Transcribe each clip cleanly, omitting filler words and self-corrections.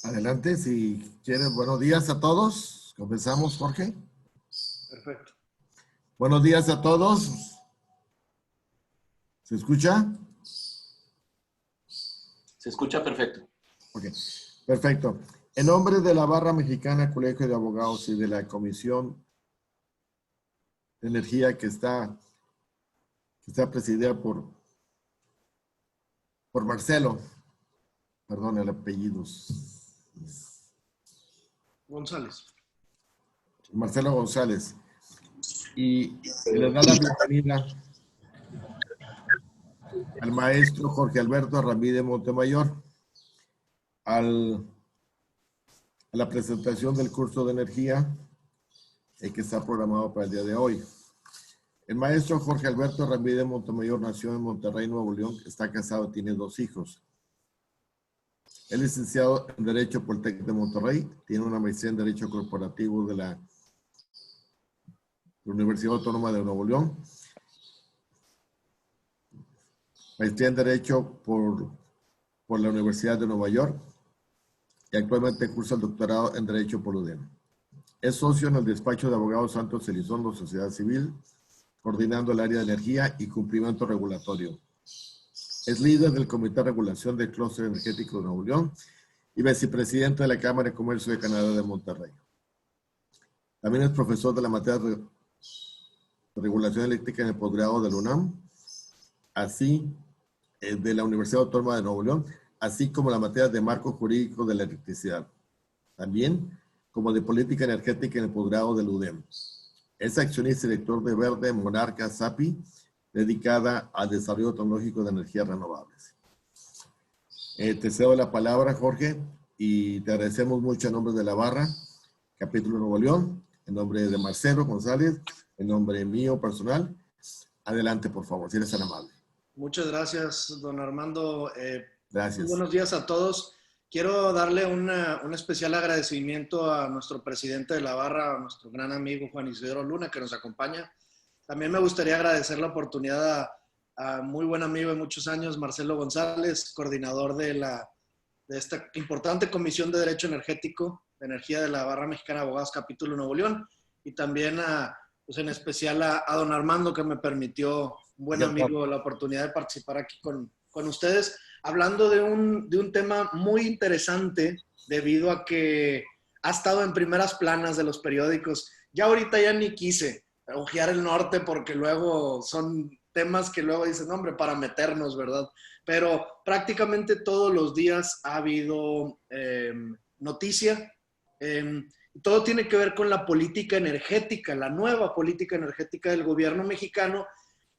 Adelante, si quieren. Buenos días a todos. Comenzamos, Jorge. Perfecto. Buenos días a todos. ¿Se escucha? Se escucha perfecto. Ok, perfecto. En nombre de la Barra Mexicana, Colegio de Abogados y de la Comisión de Energía que está presidida por Marcelo, perdón, el apellido. González. Marcelo González. Y le da la bienvenida al maestro Jorge Alberto Ramírez Montemayor a la presentación del curso de energía que está programado para el día de hoy. El maestro Jorge Alberto Ramírez Montemayor nació en Monterrey, Nuevo León, está casado, tiene 2 hijos. Es licenciado en Derecho por el TEC de Monterrey, tiene una maestría en Derecho Corporativo de la Universidad Autónoma de Nuevo León, maestría en Derecho por la Universidad de Nueva York y actualmente cursa el doctorado en Derecho por UDEM. Es socio en el despacho de abogados Santos Elizondo, Sociedad Civil, coordinando el área de energía y cumplimiento regulatorio. Es líder del Comité de Regulación del Clúster Energético de Nuevo León y vicepresidente de la Cámara de Comercio de Canadá de Monterrey. También es profesor de la materia de regulación eléctrica en el posgrado de la UNAM, así de la Universidad Autónoma de Nuevo León, así como la materia de marco jurídico de la electricidad. También como de política energética en el posgrado del UDEM. Es accionista y director de Verde Monarca SAPI, dedicada al desarrollo tecnológico de energías renovables. Te cedo la palabra, Jorge, y te agradecemos mucho en nombre de la Barra, Capítulo Nuevo León, en nombre de Marcelo González, en nombre mío personal. Adelante, por favor, si eres tan amable. Muchas gracias, don Armando. Gracias. Muy buenos días a todos. Quiero darle un especial agradecimiento a nuestro presidente de la Barra, a nuestro gran amigo Juan Isidro Luna, que nos acompaña. También me gustaría agradecer la oportunidad a muy buen amigo de muchos años, Marcelo González, coordinador de esta importante Comisión de Derecho Energético, de Energía de la Barra Mexicana de Abogados, Capítulo Nuevo León, y también pues en especial a don Armando, que me permitió, un buen amigo, la oportunidad de participar aquí con ustedes, hablando de un tema muy interesante, debido a que ha estado en primeras planas de los periódicos. Ya ahorita ya ni quise ojear el norte, porque luego son temas que luego dicen, hombre, para meternos, ¿verdad? Pero prácticamente todos los días ha habido noticia. Todo tiene que ver con la política energética, la nueva política energética del gobierno mexicano,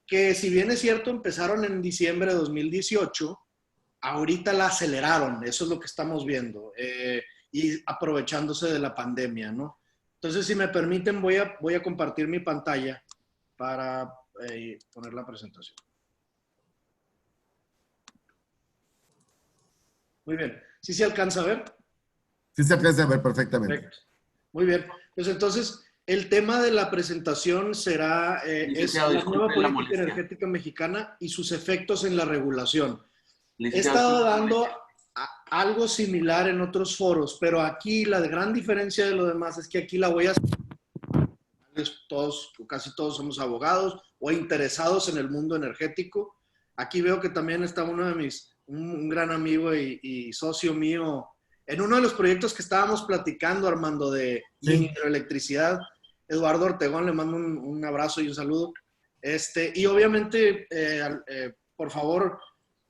que si bien es cierto, empezaron en diciembre de 2018, ahorita la aceleraron, eso es lo que estamos viendo, y aprovechándose de la pandemia, ¿no? Entonces, si me permiten, voy a compartir mi pantalla para poner la presentación. Muy bien. ¿Sí se alcanza a ver? Sí se alcanza a ver perfectamente. Perfecto. Muy bien. Pues entonces, el tema de la presentación será es la nueva política energética mexicana y sus efectos en la regulación. He estado dando algo similar en otros foros, pero aquí la gran diferencia de lo demás es que aquí la voy a hacer. Todos, casi todos somos abogados o interesados en el mundo energético. Aquí veo que también está un gran amigo y socio mío en uno de los proyectos que estábamos platicando, Armando, de hidroelectricidad. Eduardo Ortegón, le mando un abrazo y un saludo. Y obviamente, por favor,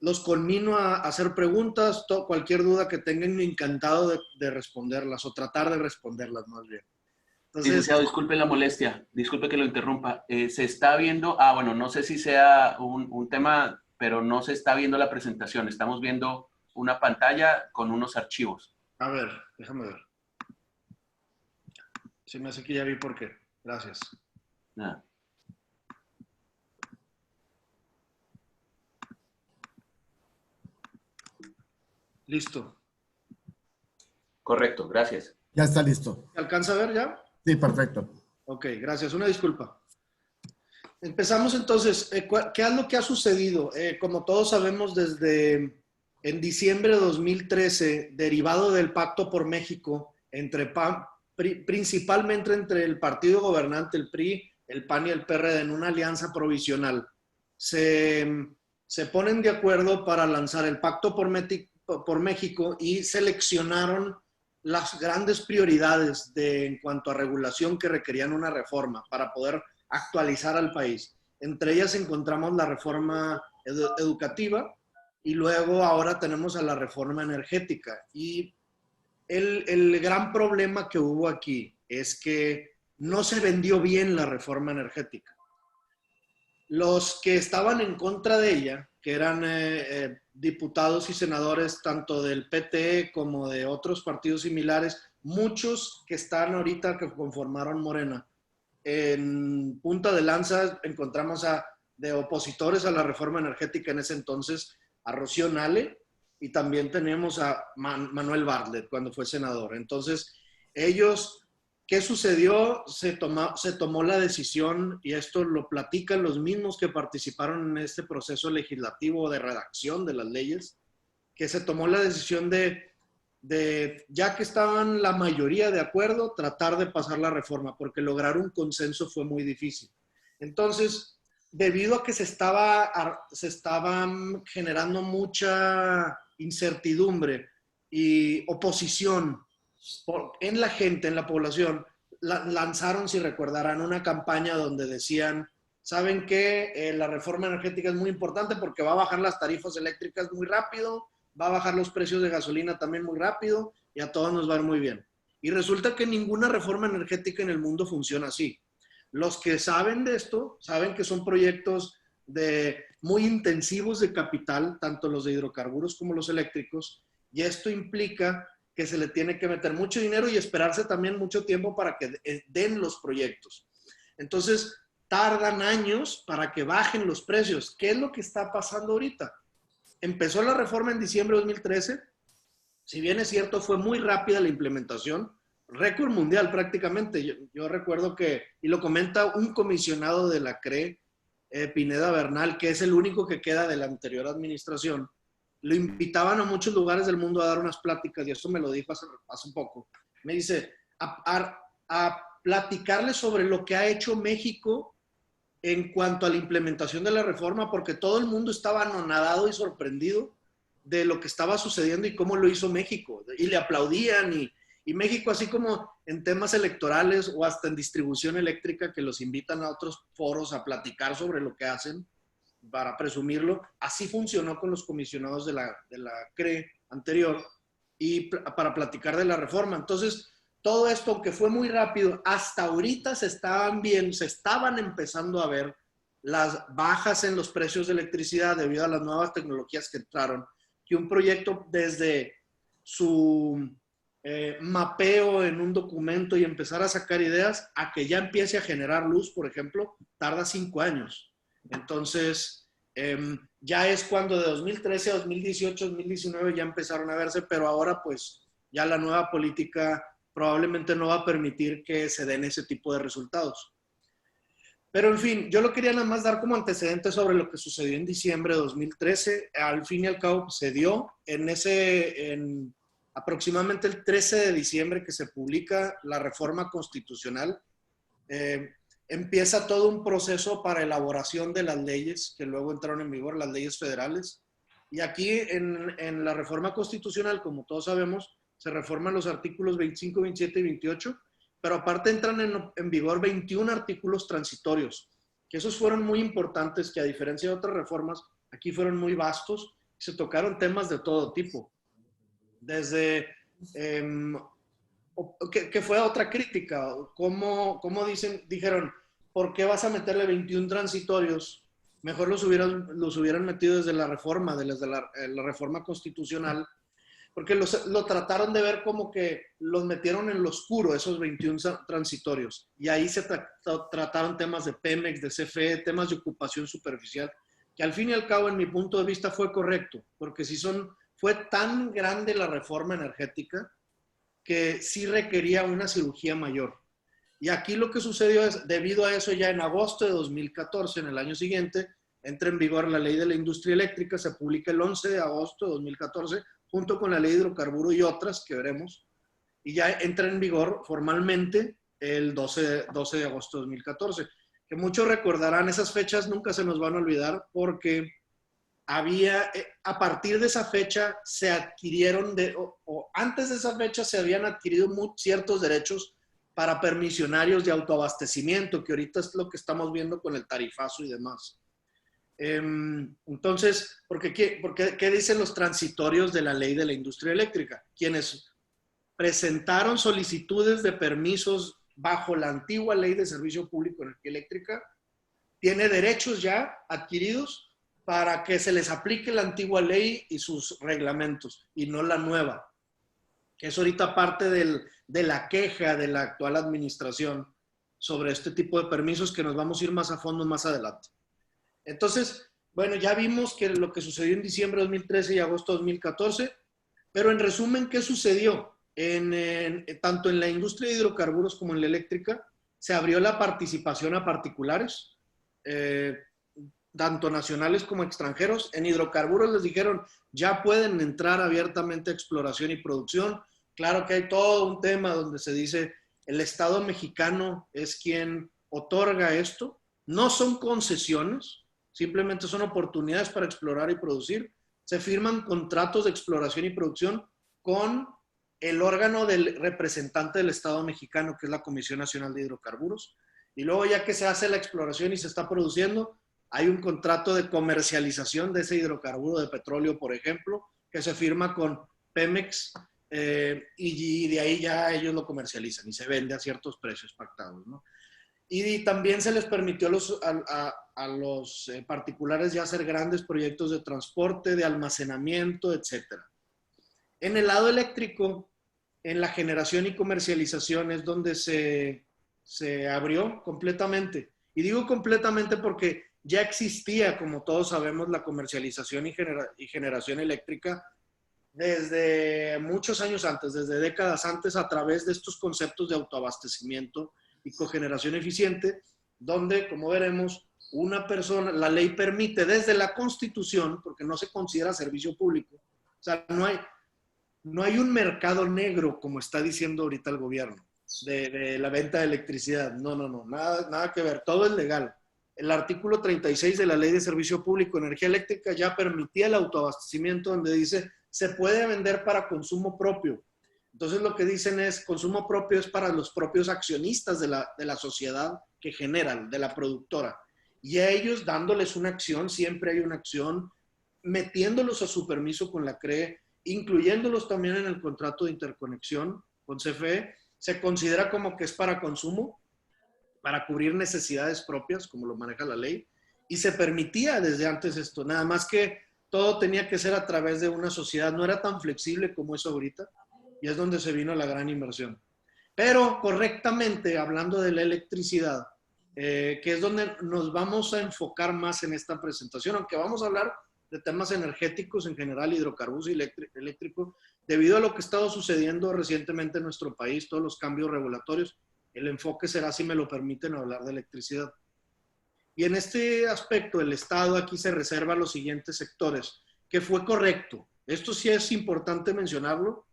los conmino a hacer preguntas, cualquier duda que tengan, encantado de responderlas o tratar de responderlas más bien. Entonces, licenciado, disculpe la molestia, disculpe que lo interrumpa. Se está viendo, bueno, no sé si sea un tema, pero no se está viendo la presentación. Estamos viendo una pantalla con unos archivos. A ver, déjame ver. Se me hace que ya vi por qué. Gracias. Nada. Listo. Correcto, gracias. Ya está listo. ¿Se alcanza a ver ya? Sí, perfecto. Ok, gracias. Una disculpa. Empezamos entonces. ¿Qué es lo que ha sucedido? Como todos sabemos, desde en diciembre de 2013, derivado del Pacto por México, principalmente entre el partido gobernante, el PRI, el PAN y el PRD, en una alianza provisional, se ponen de acuerdo para lanzar el Pacto por México y seleccionaron las grandes prioridades en cuanto a regulación que requerían una reforma para poder actualizar al país. Entre ellas encontramos la reforma educativa y luego ahora tenemos a la reforma energética. Y el gran problema que hubo aquí es que no se vendió bien la reforma energética. Los que estaban en contra de ella, que eran diputados y senadores tanto del PT como de otros partidos similares, muchos que están ahorita que conformaron Morena, en punta de lanza encontramos de opositores a la reforma energética en ese entonces, a Rocío Nale, y también tenemos a Manuel Bartlett cuando fue senador. Entonces, ellos, ¿qué sucedió? Se tomó la decisión, y esto lo platican los mismos que participaron en este proceso legislativo de redacción de las leyes, que se tomó la decisión de ya que estaban la mayoría de acuerdo, tratar de pasar la reforma, porque lograr un consenso fue muy difícil. Entonces, debido a que se estaban generando mucha incertidumbre y oposición en la gente, en la población, lanzaron, si recordarán, una campaña donde decían, ¿saben qué? La reforma energética es muy importante porque va a bajar las tarifas eléctricas muy rápido, va a bajar los precios de gasolina también muy rápido y a todos nos va a ir muy bien. Y resulta que ninguna reforma energética en el mundo funciona así. Los que saben de esto, saben que son proyectos muy intensivos de capital, tanto los de hidrocarburos como los eléctricos, y esto implica que se le tiene que meter mucho dinero y esperarse también mucho tiempo para que den los proyectos. Entonces, tardan años para que bajen los precios. ¿Qué es lo que está pasando ahorita? Empezó la reforma en diciembre de 2013. Si bien es cierto, fue muy rápida la implementación, récord mundial prácticamente. Yo recuerdo que, y lo comenta un comisionado de la CRE, Pineda Bernal, que es el único que queda de la anterior administración, lo invitaban a muchos lugares del mundo a dar unas pláticas, y eso me lo dijo hace poco. Me dice, a platicarle sobre lo que ha hecho México en cuanto a la implementación de la reforma, porque todo el mundo estaba anonadado y sorprendido de lo que estaba sucediendo y cómo lo hizo México. Y le aplaudían, y México, así como en temas electorales o hasta en distribución eléctrica, que los invitan a otros foros a platicar sobre lo que hacen para presumirlo, así funcionó con los comisionados de la CRE anterior y para platicar de la reforma. Entonces, todo esto, aunque fue muy rápido, hasta ahorita se estaban empezando a ver las bajas en los precios de electricidad debido a las nuevas tecnologías que entraron, que un proyecto desde su mapeo en un documento y empezar a sacar ideas a que ya empiece a generar luz, por ejemplo, tarda 5 años. Entonces, ya es cuando de 2013 a 2018, 2019 ya empezaron a verse, pero ahora pues ya la nueva política probablemente no va a permitir que se den ese tipo de resultados. Pero en fin, yo lo quería nada más dar como antecedente sobre lo que sucedió en diciembre de 2013. Al fin y al cabo se dio en aproximadamente el 13 de diciembre que se publica la reforma constitucional. Empieza todo un proceso para elaboración de las leyes que luego entraron en vigor, las leyes federales. Y aquí en la reforma constitucional, como todos sabemos, se reforman los artículos 25, 27 y 28, pero aparte entran en vigor 21 artículos transitorios, que esos fueron muy importantes, que a diferencia de otras reformas, aquí fueron muy vastos, se tocaron temas de todo tipo. Desde, que fue otra crítica, ¿cómo dijeron, ¿por qué vas a meterle 21 transitorios? Mejor los hubieran metido desde la reforma, desde la reforma constitucional, porque lo trataron de ver como que los metieron en lo oscuro, esos 21 transitorios. Y ahí se trataron temas de Pemex, de CFE, temas de ocupación superficial, que al fin y al cabo, en mi punto de vista, fue correcto, porque fue tan grande la reforma energética que sí requería una cirugía mayor. Y aquí lo que sucedió es, debido a eso, ya en agosto de 2014, en el año siguiente, entra en vigor la ley de la industria eléctrica, se publica el 11 de agosto de 2014, junto con la ley de hidrocarburo y otras que veremos, y ya entra en vigor formalmente el 12 de agosto de 2014. Que muchos recordarán, esas fechas nunca se nos van a olvidar porque había, a partir de esa fecha se adquirieron, o antes de esa fecha se habían adquirido ciertos derechos para permisionarios de autoabastecimiento, que ahorita es lo que estamos viendo con el tarifazo y demás. Entonces, ¿qué dicen los transitorios de la ley de la industria eléctrica? Quienes presentaron solicitudes de permisos bajo la antigua ley de servicio público de energía eléctrica, tiene derechos ya adquiridos para que se les aplique la antigua ley y sus reglamentos, y no la nueva, que es ahorita parte de la queja de la actual administración sobre este tipo de permisos, que nos vamos a ir más a fondo más adelante. Entonces, bueno, ya vimos que lo que sucedió en diciembre de 2013 y agosto de 2014, pero en resumen, ¿qué sucedió? Tanto en la industria de hidrocarburos como en la eléctrica, se abrió la participación a particulares, tanto nacionales como extranjeros. En hidrocarburos les dijeron, ya pueden entrar abiertamente a exploración y producción. Claro que hay todo un tema donde se dice, el Estado mexicano es quien otorga esto. No son concesiones, simplemente son oportunidades para explorar y producir. Se firman contratos de exploración y producción con el órgano del representante del Estado mexicano, que es la Comisión Nacional de Hidrocarburos. Y luego, ya que se hace la exploración y se está produciendo, hay un contrato de comercialización de ese hidrocarburo de petróleo, por ejemplo, que se firma con Pemex, y de ahí ya ellos lo comercializan y se vende a ciertos precios pactados, ¿no? Y también se les permitió a los particulares ya hacer grandes proyectos de transporte, de almacenamiento, etcétera. En el lado eléctrico, en la generación y comercialización es donde se abrió completamente. Y digo completamente porque ya existía, como todos sabemos, la comercialización y generación eléctrica desde muchos años antes, desde décadas antes, a través de estos conceptos de autoabastecimiento y cogeneración eficiente, donde, como veremos, una persona, la ley permite desde la Constitución, porque no se considera servicio público, o sea, no hay un mercado negro, como está diciendo ahorita el gobierno, de la venta de electricidad. No, nada que ver, todo es legal. El artículo 36 de la Ley de Servicio Público de Energía Eléctrica ya permitía el autoabastecimiento, donde dice, se puede vender para consumo propio. Entonces lo que dicen es, consumo propio es para los propios accionistas de la sociedad que generan, de la productora. Y a ellos dándoles una acción, siempre hay una acción, metiéndolos a su permiso con la CRE, incluyéndolos también en el contrato de interconexión con CFE, se considera como que es para consumo, para cubrir necesidades propias, como lo maneja la ley, y se permitía desde antes esto, nada más que todo tenía que ser a través de una sociedad, no era tan flexible como es ahorita, y es donde se vino la gran inversión. Pero correctamente, hablando de la electricidad, que es donde nos vamos a enfocar más en esta presentación, aunque vamos a hablar de temas energéticos en general, hidrocarburos y eléctricos, debido a lo que ha estado sucediendo recientemente en nuestro país, todos los cambios regulatorios, el enfoque será, si me lo permiten, hablar de electricidad. Y en este aspecto, el Estado aquí se reserva los siguientes sectores, que fue correcto. Esto sí es importante mencionarlo,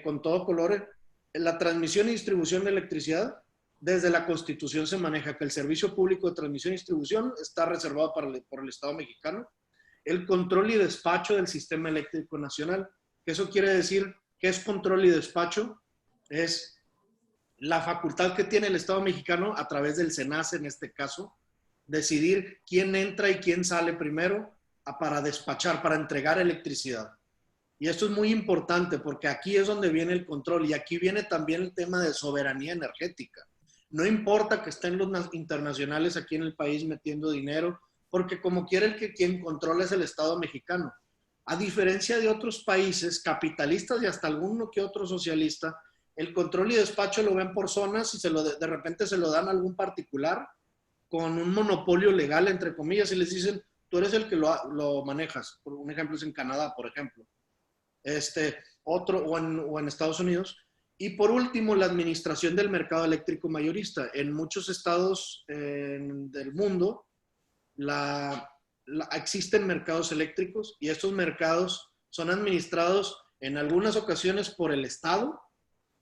con todo color. La transmisión y distribución de electricidad, desde la Constitución se maneja que el servicio público de transmisión y distribución está reservado por el Estado mexicano. El control y despacho del sistema eléctrico nacional, que eso quiere decir que es control y despacho, es la facultad que tiene el Estado mexicano a través del SENACE, en este caso, decidir quién entra y quién sale primero para despachar, para entregar electricidad. Y esto es muy importante porque aquí es donde viene el control y aquí viene también el tema de soberanía energética. No importa que estén los internacionales aquí en el país metiendo dinero, porque como quiera quien controla es el Estado mexicano. A diferencia de otros países capitalistas y hasta alguno que otro socialista, el control y despacho lo ven por zonas y de repente se lo dan a algún particular con un monopolio legal, entre comillas, y les dicen, tú eres el que lo manejas. Por un ejemplo es en Canadá, por ejemplo. O en Estados Unidos. Y por último, la administración del mercado eléctrico mayorista. En muchos estados del mundo, existen mercados eléctricos y estos mercados son administrados en algunas ocasiones por el Estado,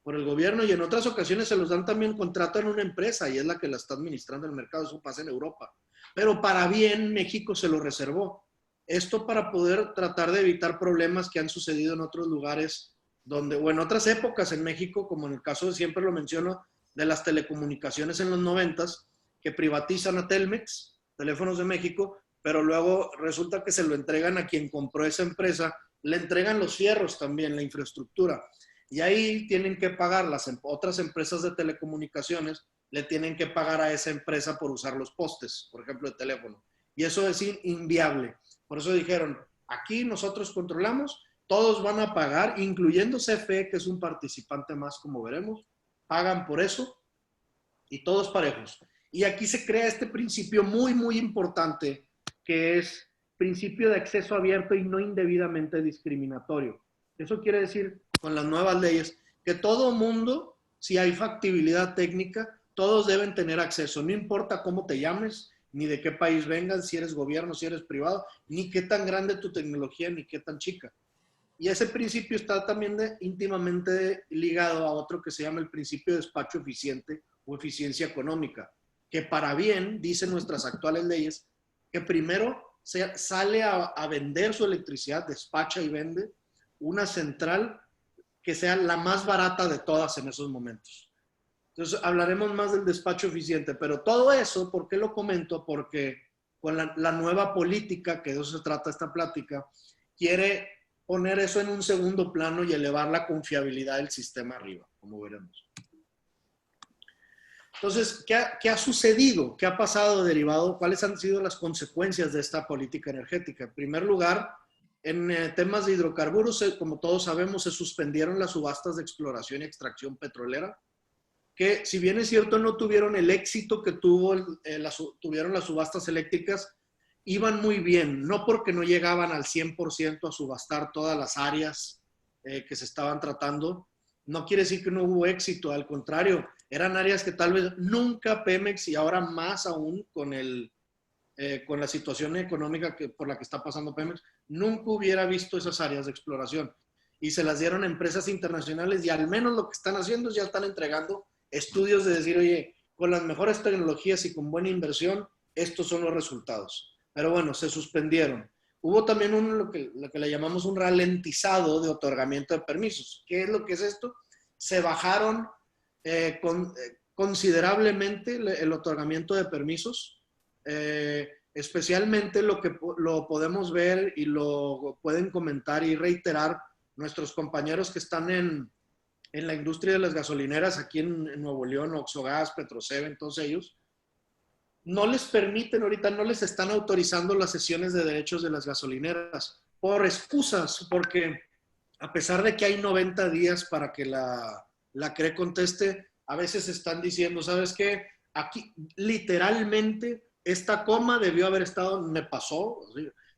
por el gobierno, y en otras ocasiones se los dan también, contratan una empresa y es la que la está administrando el mercado. Eso pasa en Europa. Pero para bien, México se lo reservó. Esto para poder tratar de evitar problemas que han sucedido en otros lugares donde, o en otras épocas en México, como en el caso, siempre lo menciono, de las telecomunicaciones en los 90s, que privatizan a Telmex, Teléfonos de México, pero luego resulta que se lo entregan a quien compró esa empresa, le entregan los fierros también, la infraestructura. Y ahí tienen que pagar las otras empresas de telecomunicaciones, le tienen que pagar a esa empresa por usar los postes, por ejemplo, de teléfono. Y eso es inviable. Por eso dijeron, aquí nosotros controlamos, todos van a pagar, incluyendo CFE, que es un participante más, como veremos, pagan por eso y todos parejos. Y aquí se crea este principio muy, muy importante, que es principio de acceso abierto y no indebidamente discriminatorio. Eso quiere decir, con las nuevas leyes, que todo mundo, si hay factibilidad técnica, todos deben tener acceso. No importa cómo te llames, ni de qué país vengas, si eres gobierno, si eres privado, ni qué tan grande tu tecnología, ni qué tan chica. Y ese principio está también íntimamente ligado a otro que se llama el principio de despacho eficiente o eficiencia económica, que para bien, dicen nuestras actuales leyes, que primero sale a vender su electricidad, despacha y vende una central que sea la más barata de todas en esos momentos. Entonces, hablaremos más del despacho eficiente, pero todo eso, ¿por qué lo comento? Porque con la nueva política, que de eso se trata esta plática, quiere poner eso en un segundo plano y elevar la confiabilidad del sistema arriba, como veremos. Entonces, ¿qué ha sucedido? ¿Qué ha pasado derivado? ¿Cuáles han sido las consecuencias de esta política energética? En primer lugar, en temas de hidrocarburos, como todos sabemos, se suspendieron las subastas de exploración y extracción petrolera, que si bien es cierto no tuvieron el éxito que tuvieron las subastas eléctricas, iban muy bien, no porque no llegaban al 100% a subastar todas las áreas que se estaban tratando, no quiere decir que no hubo éxito, al contrario, eran áreas que tal vez nunca Pemex, y ahora más aún con la situación económica por la que está pasando Pemex, nunca hubiera visto esas áreas de exploración. Y se las dieron a empresas internacionales y al menos lo que están haciendo es ya están entregando estudios de decir, oye, con las mejores tecnologías y con buena inversión, estos son los resultados. Pero bueno, se suspendieron. Hubo también lo que le llamamos un ralentizado de otorgamiento de permisos. ¿Qué es lo que es esto? Se bajaron considerablemente el otorgamiento de permisos, especialmente lo podemos ver y lo pueden comentar y reiterar nuestros compañeros que están en la industria de las gasolineras aquí en Nuevo León, Oxogas, Petroseben, todos ellos. No les permiten ahorita, no les están autorizando las sesiones de derechos de las gasolineras por excusas, porque a pesar de que hay 90 días para que la CRE conteste, a veces están diciendo, ¿sabes qué? Aquí literalmente esta coma debió haber estado, me pasó,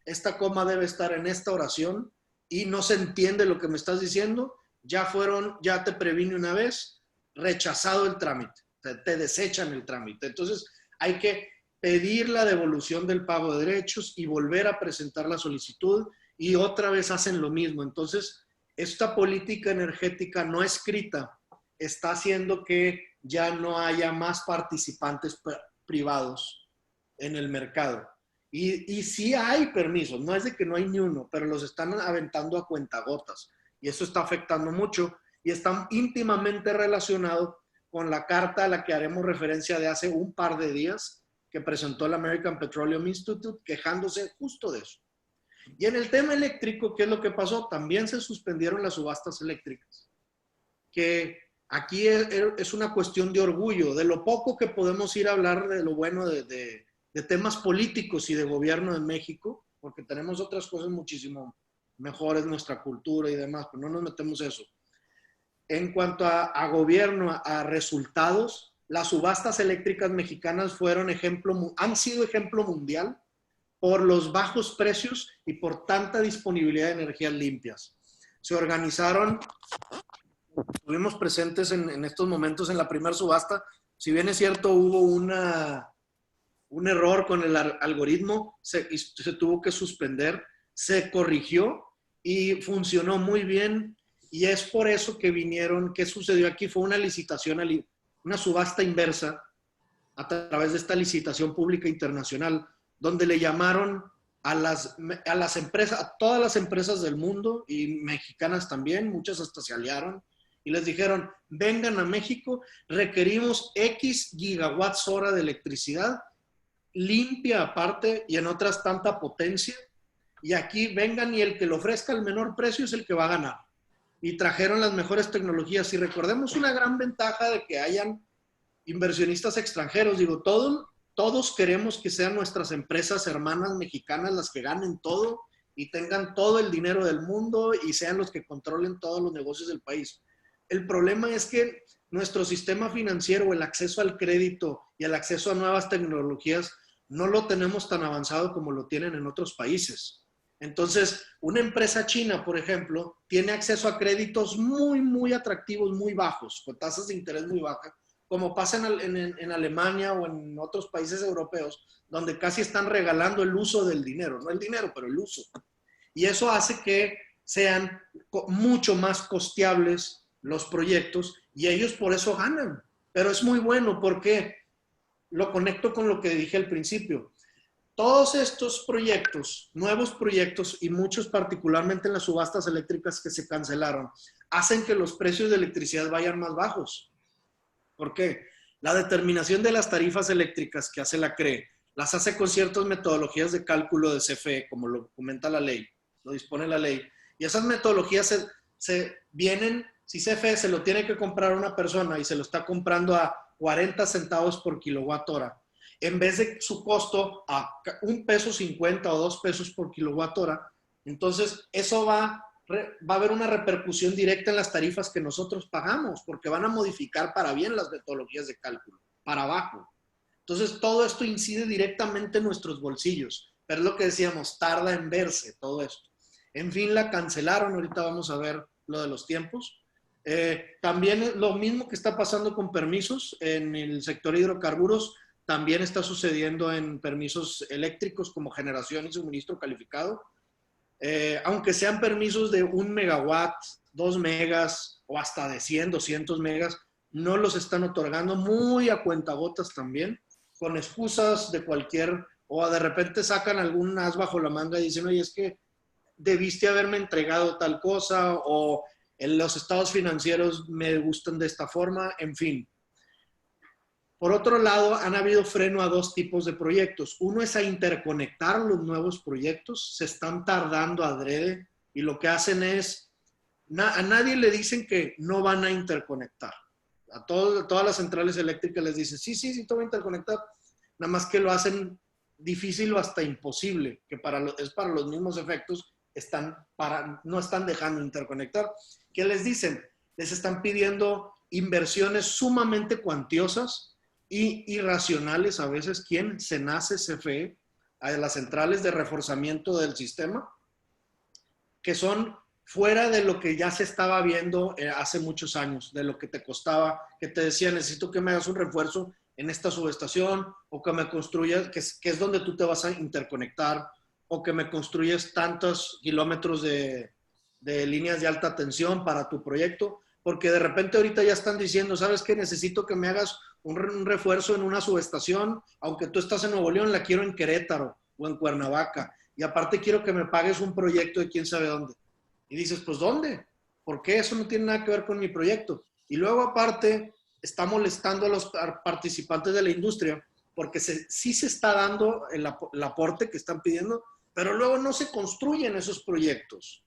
esta coma debe estar en esta oración y no se entiende lo que me estás diciendo, ya te previne una vez, rechazado el trámite, te desechan el trámite. Entonces, hay que pedir la devolución del pago de derechos y volver a presentar la solicitud y otra vez hacen lo mismo. Entonces, esta política energética no escrita está haciendo que ya no haya más participantes privados en el mercado. Y sí hay permisos, no es de que no hay ni uno, pero los están aventando a cuentagotas. Y eso está afectando mucho y está íntimamente relacionado con la carta a la que haremos referencia de hace un par de días que presentó el American Petroleum Institute quejándose justo de eso. Y en el tema eléctrico, ¿qué es lo que pasó? También se suspendieron las subastas eléctricas, que aquí es una cuestión de orgullo, de lo poco que podemos ir a hablar de lo bueno de temas políticos y de gobierno en México, porque tenemos otras cosas muchísimo mejores, nuestra cultura y demás, pero no nos metemos eso. En cuanto a gobierno, a resultados, las subastas eléctricas mexicanas han sido ejemplo mundial por los bajos precios y por tanta disponibilidad de energías limpias. Se organizaron, estuvimos presentes en estos momentos en la primera subasta, si bien es cierto hubo un error con el algoritmo, se tuvo que suspender, se corrigió y funcionó muy bien. Y es por eso que vinieron, ¿qué sucedió aquí? Fue una licitación, una subasta inversa a través de esta licitación pública internacional, donde le llamaron a las empresas, a todas las empresas del mundo y mexicanas también, muchas hasta se aliaron, y les dijeron, vengan a México, requerimos X gigawatts hora de electricidad, limpia aparte y en otras tanta potencia, y aquí vengan y el que lo ofrezca al menor precio es el que va a ganar. Y trajeron las mejores tecnologías. Y recordemos una gran ventaja de que hayan inversionistas extranjeros. Digo, todos queremos que sean nuestras empresas hermanas mexicanas las que ganen todo y tengan todo el dinero del mundo y sean los que controlen todos los negocios del país. El problema es que nuestro sistema financiero, el acceso al crédito y el acceso a nuevas tecnologías, no lo tenemos tan avanzado como lo tienen en otros países. Entonces, una empresa china, por ejemplo, tiene acceso a créditos muy, muy atractivos, muy bajos, con tasas de interés muy bajas, como pasa en Alemania o en otros países europeos, donde casi están regalando el uso del dinero, no el dinero, pero el uso. Y eso hace que sean mucho más costeables los proyectos y ellos por eso ganan. Pero es muy bueno porque lo conecto con lo que dije al principio. Todos estos proyectos, nuevos proyectos y muchos particularmente en las subastas eléctricas que se cancelaron, hacen que los precios de electricidad vayan más bajos. ¿Por qué? La determinación de las tarifas eléctricas que hace la CRE, las hace con ciertas metodologías de cálculo de CFE, como lo comenta la ley, lo dispone la ley. Y esas metodologías se vienen, si CFE se lo tiene que comprar una persona y se lo está comprando a 40 centavos por kilowatt hora, en vez de su costo a $1.50 o $2 por kilowatt hora, entonces eso va a haber una repercusión directa en las tarifas que nosotros pagamos, porque van a modificar para bien las metodologías de cálculo, para abajo. Entonces, todo esto incide directamente en nuestros bolsillos, pero es lo que decíamos, tarda en verse todo esto. En fin, la cancelaron, ahorita vamos a ver lo de los tiempos. También lo mismo que está pasando con permisos en el sector de hidrocarburos, también está sucediendo en permisos eléctricos como generación y suministro calificado. Aunque sean permisos de 1 megawatt, 2 megas o hasta de 100, 200 megas, no los están otorgando, muy a cuentagotas también, con excusas de cualquier, o de repente sacan algún as bajo la manga y dicen, oye, es que debiste haberme entregado tal cosa, o en los estados financieros me gustan de esta forma, en fin. Por otro lado, han habido freno a dos tipos de proyectos. Uno es a interconectar los nuevos proyectos. Se están tardando adrede y lo que hacen es, a nadie le dicen que no van a interconectar. A todas las centrales eléctricas les dicen, sí, te voy a interconectar. Nada más que lo hacen difícil o hasta imposible, que es para los mismos efectos, no están dejando interconectar. ¿Qué les dicen? Les están pidiendo inversiones sumamente cuantiosas y irracionales a veces. ¿Quién? SENACE, CFE, a las centrales de reforzamiento del sistema, que son fuera de lo que ya se estaba viendo hace muchos años, de lo que te costaba, que te decía, necesito que me hagas un refuerzo en esta subestación, o que me construyas, que es donde tú te vas a interconectar, o que me construyas tantos kilómetros de líneas de alta tensión para tu proyecto, porque de repente ahorita ya están diciendo, ¿sabes qué? Necesito que me hagas un refuerzo en una subestación, aunque tú estás en Nuevo León, la quiero en Querétaro o en Cuernavaca, y aparte quiero que me pagues un proyecto de quién sabe dónde. Y dices, pues ¿dónde? ¿Por qué? Eso no tiene nada que ver con mi proyecto. Y luego aparte está molestando a los participantes de la industria, porque sí se está dando el aporte que están pidiendo, pero luego no se construyen esos proyectos.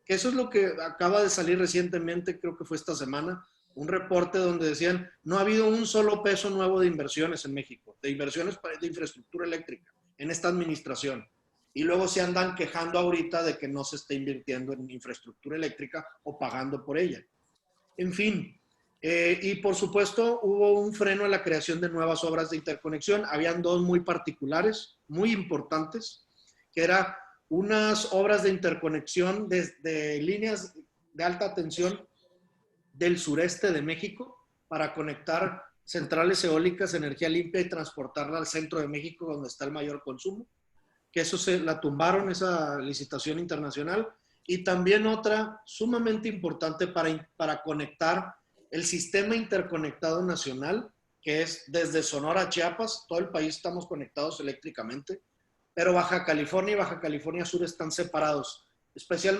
Que eso es lo que acaba de salir recientemente, creo que fue esta semana, un reporte donde decían, no ha habido un solo peso nuevo de inversiones en México, de inversiones de infraestructura eléctrica en esta administración. Y luego se andan quejando ahorita de que no se está invirtiendo en infraestructura eléctrica o pagando por ella. En fin, y por supuesto hubo un freno a la creación de nuevas obras de interconexión. Habían dos muy particulares, muy importantes, que eran unas obras de interconexión desde líneas de alta tensión del sureste de México para conectar centrales eólicas, energía limpia y transportarla al centro de México donde está el mayor consumo, que eso la tumbaron, esa licitación internacional. Y también otra sumamente importante para conectar el sistema interconectado nacional, que es desde Sonora a Chiapas, todo el país estamos conectados eléctricamente, pero Baja California y Baja California Sur están separados.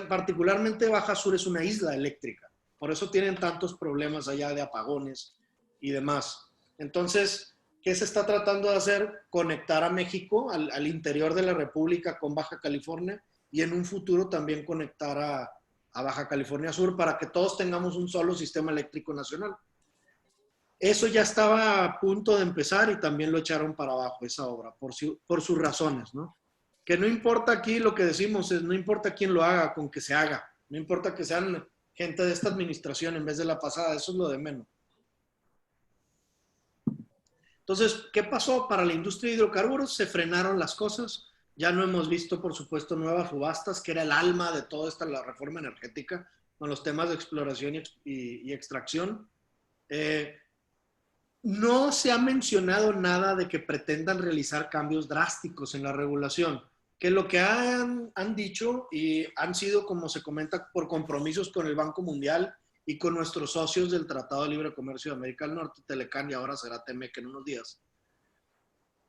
Particularmente Baja Sur es una isla eléctrica, por eso tienen tantos problemas allá de apagones y demás. Entonces, ¿qué se está tratando de hacer? Conectar a México, al interior de la República con Baja California, y en un futuro también conectar a Baja California Sur para que todos tengamos un solo sistema eléctrico nacional. Eso ya estaba a punto de empezar y también lo echaron para abajo esa obra, por sus razones, ¿no? Que no importa aquí, lo que decimos es, no importa quién lo haga, con que se haga. No importa que sean gente de esta administración en vez de la pasada, eso es lo de menos. Entonces, ¿qué pasó? Para la industria de hidrocarburos se frenaron las cosas. Ya no hemos visto, por supuesto, nuevas subastas, que era el alma de toda la reforma energética, con los temas de exploración y extracción. No se ha mencionado nada de que pretendan realizar cambios drásticos en la regulación, que lo que han dicho y han sido, como se comenta, por compromisos con el Banco Mundial y con nuestros socios del Tratado de Libre Comercio de América del Norte, Telecán, y ahora será TEMEC en unos días,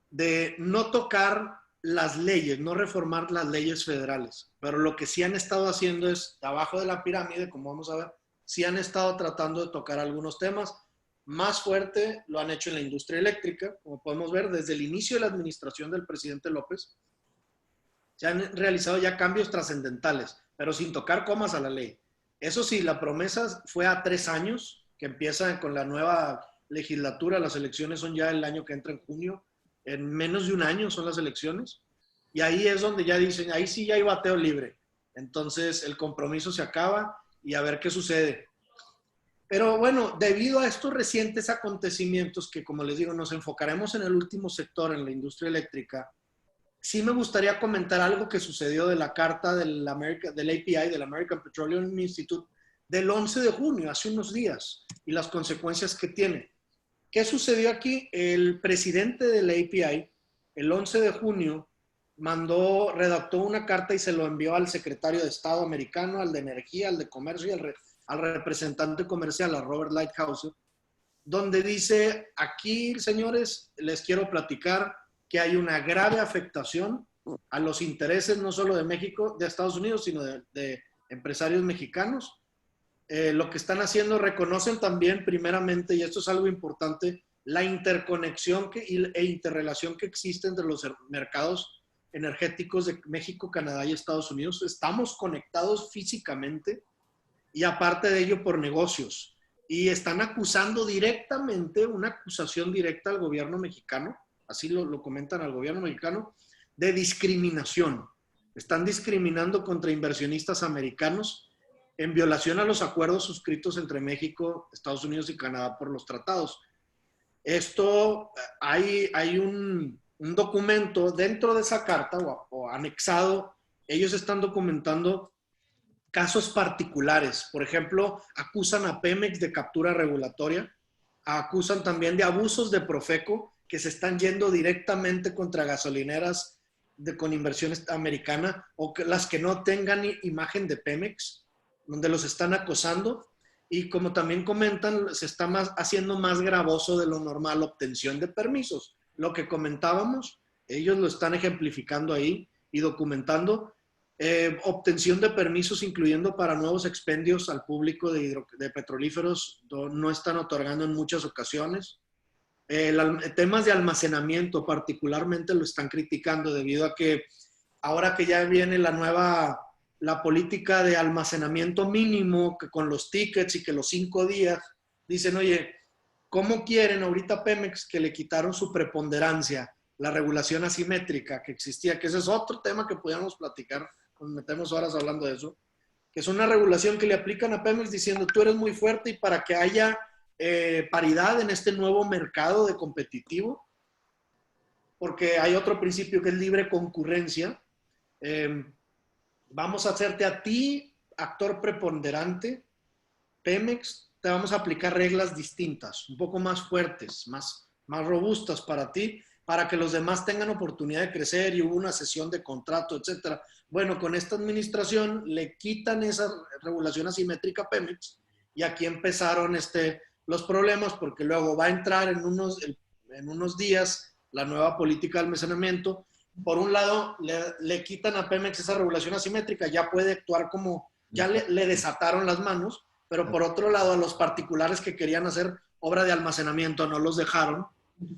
de no tocar las leyes, no reformar las leyes federales. Pero lo que sí han estado haciendo es, abajo de la pirámide, como vamos a ver, sí han estado tratando de tocar algunos temas. Más fuerte lo han hecho en la industria eléctrica, como podemos ver, desde el inicio de la administración del presidente López, se han realizado ya cambios trascendentales, pero sin tocar comas a la ley. Eso sí, la promesa fue a 3 años, que empieza con la nueva legislatura. Las elecciones son ya el año que entra en junio. En menos de un año son las elecciones. Y ahí es donde ya dicen, ahí sí ya hay bateo libre. Entonces el compromiso se acaba y a ver qué sucede. Pero bueno, debido a estos recientes acontecimientos, que como les digo, nos enfocaremos en el último sector, en la industria eléctrica, sí me gustaría comentar algo que sucedió de la carta del API, del American Petroleum Institute, del 11 de junio, hace unos días, y las consecuencias que tiene. ¿Qué sucedió aquí? El presidente del API, el 11 de junio, redactó una carta y se lo envió al secretario de Estado americano, al de Energía, al de Comercio y al representante comercial, a Robert Lighthizer, donde dice, aquí, señores, les quiero platicar que hay una grave afectación a los intereses no solo de México, de Estados Unidos, sino de empresarios mexicanos. Lo que están haciendo, reconocen también primeramente, y esto es algo importante, la interconexión e interrelación que existe entre los mercados energéticos de México, Canadá y Estados Unidos. Estamos conectados físicamente y aparte de ello por negocios. Y están acusando directamente, una acusación directa al gobierno mexicano, así lo comentan al gobierno mexicano, de discriminación. Están discriminando contra inversionistas americanos en violación a los acuerdos suscritos entre México, Estados Unidos y Canadá por los tratados. Esto, hay un documento dentro de esa carta o anexado. Ellos están documentando casos particulares. Por ejemplo, acusan a Pemex de captura regulatoria, acusan también de abusos de Profeco que se están yendo directamente contra gasolineras con inversión americana o las que no tengan imagen de Pemex, donde los están acosando. Y como también comentan, se está haciendo más gravoso de lo normal obtención de permisos. Lo que comentábamos, ellos lo están ejemplificando ahí y documentando. Obtención de permisos, incluyendo para nuevos expendios al público de petrolíferos, no están otorgando en muchas ocasiones. Temas de almacenamiento particularmente lo están criticando debido a que ahora que ya viene la política de almacenamiento mínimo, que con los tickets y que los 5 días, dicen, oye, ¿cómo quieren ahorita Pemex que le quitaron su preponderancia, la regulación asimétrica que existía? Que ese es otro tema que podíamos platicar, nos metemos horas hablando de eso, que es una regulación que le aplican a Pemex diciendo, tú eres muy fuerte y para que haya paridad en este nuevo mercado de competitivo, porque hay otro principio que es libre concurrencia, vamos a hacerte a ti actor preponderante, Pemex, te vamos a aplicar reglas distintas, un poco más fuertes, más robustas para ti, para que los demás tengan oportunidad de crecer, y hubo una sesión de contrato, etcétera. Bueno, con esta administración le quitan esa regulación asimétrica a Pemex, y aquí empezaron los problemas, porque luego va a entrar en unos días la nueva política de almacenamiento. Por un lado, le quitan a Pemex esa regulación asimétrica, ya puede actuar como, ya le desataron las manos, pero por otro lado, a los particulares que querían hacer obra de almacenamiento no los dejaron,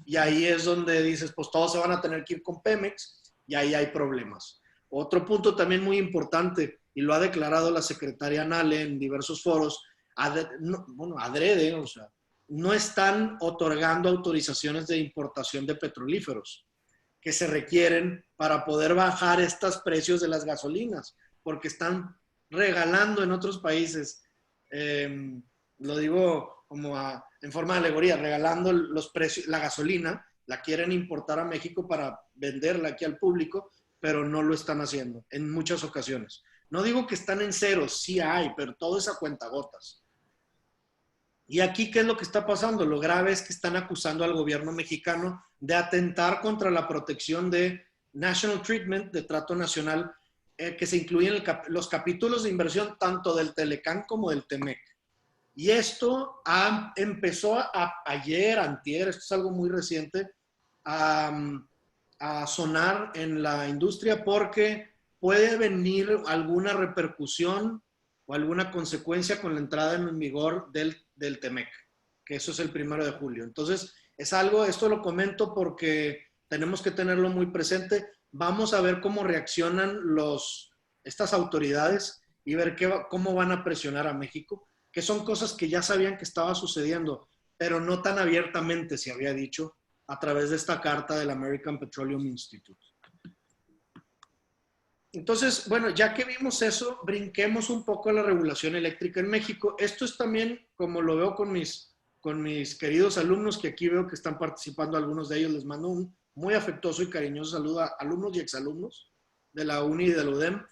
y ahí es donde dices, pues todos se van a tener que ir con Pemex, y ahí hay problemas. Otro punto también muy importante, y lo ha declarado la secretaria Nale en diversos foros, adrede, o sea, no están otorgando autorizaciones de importación de petrolíferos que se requieren para poder bajar estos precios de las gasolinas, porque están regalando en otros países, lo digo como en forma de alegoría, regalando los precios, la gasolina, la quieren importar a México para venderla aquí al público, pero no lo están haciendo en muchas ocasiones. No digo que están en ceros, sí hay, pero todo es a cuentagotas. Y aquí, ¿qué es lo que está pasando? Lo grave es que están acusando al gobierno mexicano de atentar contra la protección de National Treatment, de trato nacional, que se incluyen los capítulos de inversión tanto del Telecán como del Temec. Y esto empezó ayer, antier, esto es algo muy reciente, a sonar en la industria, porque puede venir alguna repercusión o alguna consecuencia con la entrada en vigor del Temec, que eso es el 1 de julio. Entonces, esto lo comento porque tenemos que tenerlo muy presente. Vamos a ver cómo reaccionan estas autoridades y ver cómo van a presionar a México, que son cosas que ya sabían que estaba sucediendo, pero no tan abiertamente se había dicho a través de esta carta del American Petroleum Institute. Entonces, bueno, ya que vimos eso, brinquemos un poco a la regulación eléctrica en México. Esto es también, como lo veo con mis queridos alumnos, que aquí veo que están participando algunos de ellos, les mando un muy afectuoso y cariñoso saludo a alumnos y exalumnos de la UNI y de la UDEM.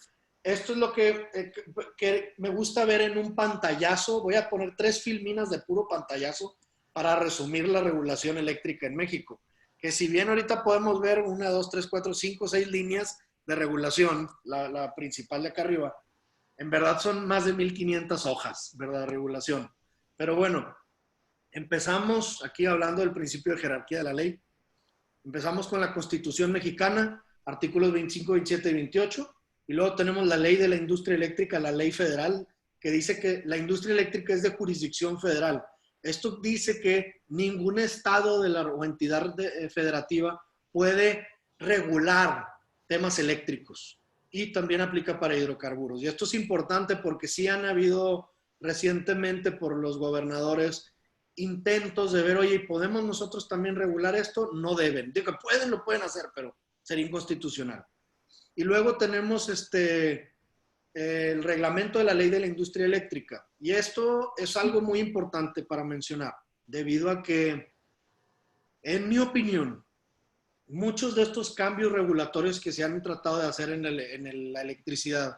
Esto es lo que me gusta ver en un pantallazo. Voy a poner 3 filminas de puro pantallazo para resumir la regulación eléctrica en México. Que si bien ahorita podemos ver 1, 2, 3, 4, 5, 6 líneas de regulación, la principal de acá arriba, en verdad son más de 1500 hojas, ¿verdad? De regulación. Pero bueno, empezamos aquí hablando del principio de jerarquía de la ley. Empezamos con la Constitución mexicana, artículos 25, 27 y 28. Y luego tenemos la ley de la industria eléctrica, la ley federal, que dice que la industria eléctrica es de jurisdicción federal. Esto dice que ningún estado o entidad federativa puede regular temas eléctricos, y también aplica para hidrocarburos. Y esto es importante porque sí han habido recientemente por los gobernadores intentos de ver, oye, ¿podemos nosotros también regular esto? No deben. Digo que pueden, lo pueden hacer, pero sería inconstitucional. Y luego tenemos el reglamento de la ley de la industria eléctrica. Y esto es algo muy importante para mencionar, debido a que, en mi opinión, muchos de estos cambios regulatorios que se han tratado de hacer en la electricidad,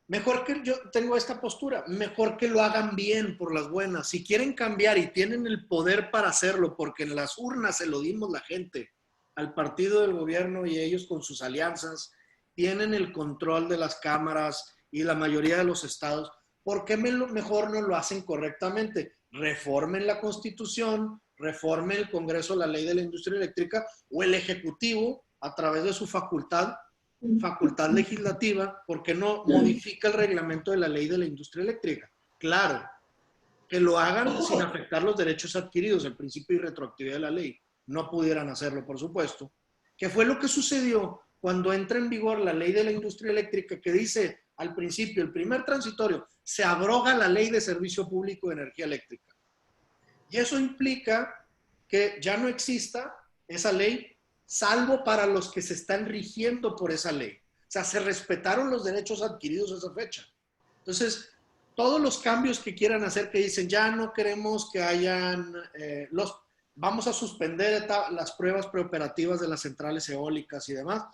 mejor que yo tengo esta postura, mejor que lo hagan bien por las buenas. Si quieren cambiar y tienen el poder para hacerlo, porque en las urnas se lo dimos la gente, al partido del gobierno, y ellos con sus alianzas tienen el control de las cámaras y la mayoría de los estados, ¿por qué mejor no lo hacen correctamente? Reformen la Constitución, reforme el Congreso la ley de la industria eléctrica, o el Ejecutivo, a través de su facultad legislativa, ¿por qué no modifica el reglamento de la ley de la industria eléctrica? Claro, que lo hagan sin afectar los derechos adquiridos, el principio de retroactividad de la ley. No pudieran hacerlo, por supuesto. ¿Qué fue lo que sucedió cuando entra en vigor la ley de la industria eléctrica, que dice al principio, el primer transitorio, se abroga la ley de servicio público de energía eléctrica? Y eso implica que ya no exista esa ley, salvo para los que se están rigiendo por esa ley. O sea, se respetaron los derechos adquiridos a esa fecha. Entonces, todos los cambios que quieran hacer, que dicen, ya no queremos que hayan, vamos a suspender las pruebas preoperativas de las centrales eólicas y demás,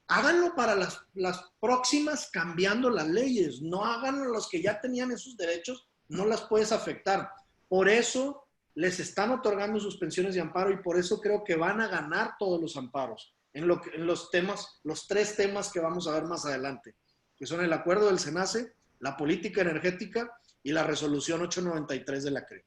háganlo para las próximas, cambiando las leyes. No hagan los que ya tenían esos derechos no las puedes afectar. Por eso les están otorgando suspensiones de amparo y por eso creo que van a ganar todos los amparos en los temas, los 3 temas que vamos a ver más adelante, que son el acuerdo del SENACE, la política energética y la resolución 893 de la CRE.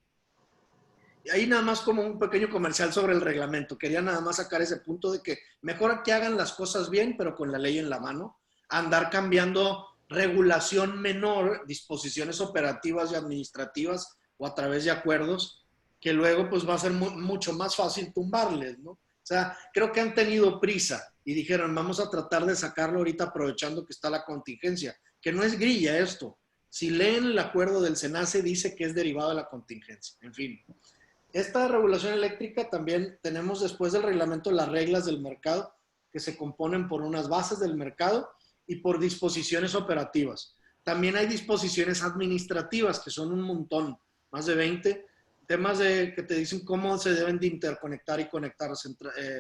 Y ahí nada más como un pequeño comercial sobre el reglamento. Quería nada más sacar ese punto de que mejor que hagan las cosas bien, pero con la ley en la mano, andar cambiando regulación menor, disposiciones operativas y administrativas o a través de acuerdos, que luego pues va a ser mucho más fácil tumbarles, ¿no? O sea, creo que han tenido prisa y dijeron, vamos a tratar de sacarlo ahorita aprovechando que está la contingencia, que no es grilla esto. Si leen el acuerdo del SENACE, dice que es derivado de la contingencia. En fin, esta regulación eléctrica también tenemos después del reglamento las reglas del mercado, que se componen por unas bases del mercado y por disposiciones operativas. También hay disposiciones administrativas, que son un montón, más de 20, temas que te dicen cómo se deben de interconectar y conectar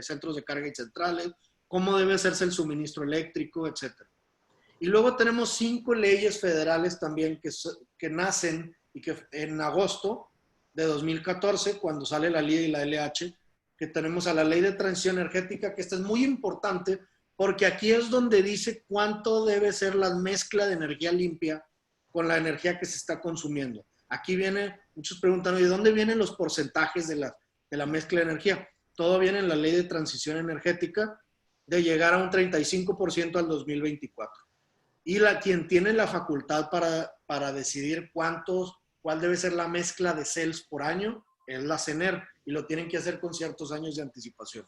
centros de carga y centrales, cómo debe hacerse el suministro eléctrico, etc. Y luego tenemos 5 leyes federales también que nacen y que en agosto de 2014, cuando sale la LIE y la LH, que tenemos a la Ley de Transición Energética, que esta es muy importante porque aquí es donde dice cuánto debe ser la mezcla de energía limpia con la energía que se está consumiendo. Aquí viene, muchos preguntan, ¿de dónde vienen los porcentajes de la mezcla de energía? Todo viene en la Ley de Transición Energética de llegar a un 35% al 2024. Y quien tiene la facultad para decidir cuál debe ser la mezcla de CELS por año es la CENER y lo tienen que hacer con ciertos años de anticipación.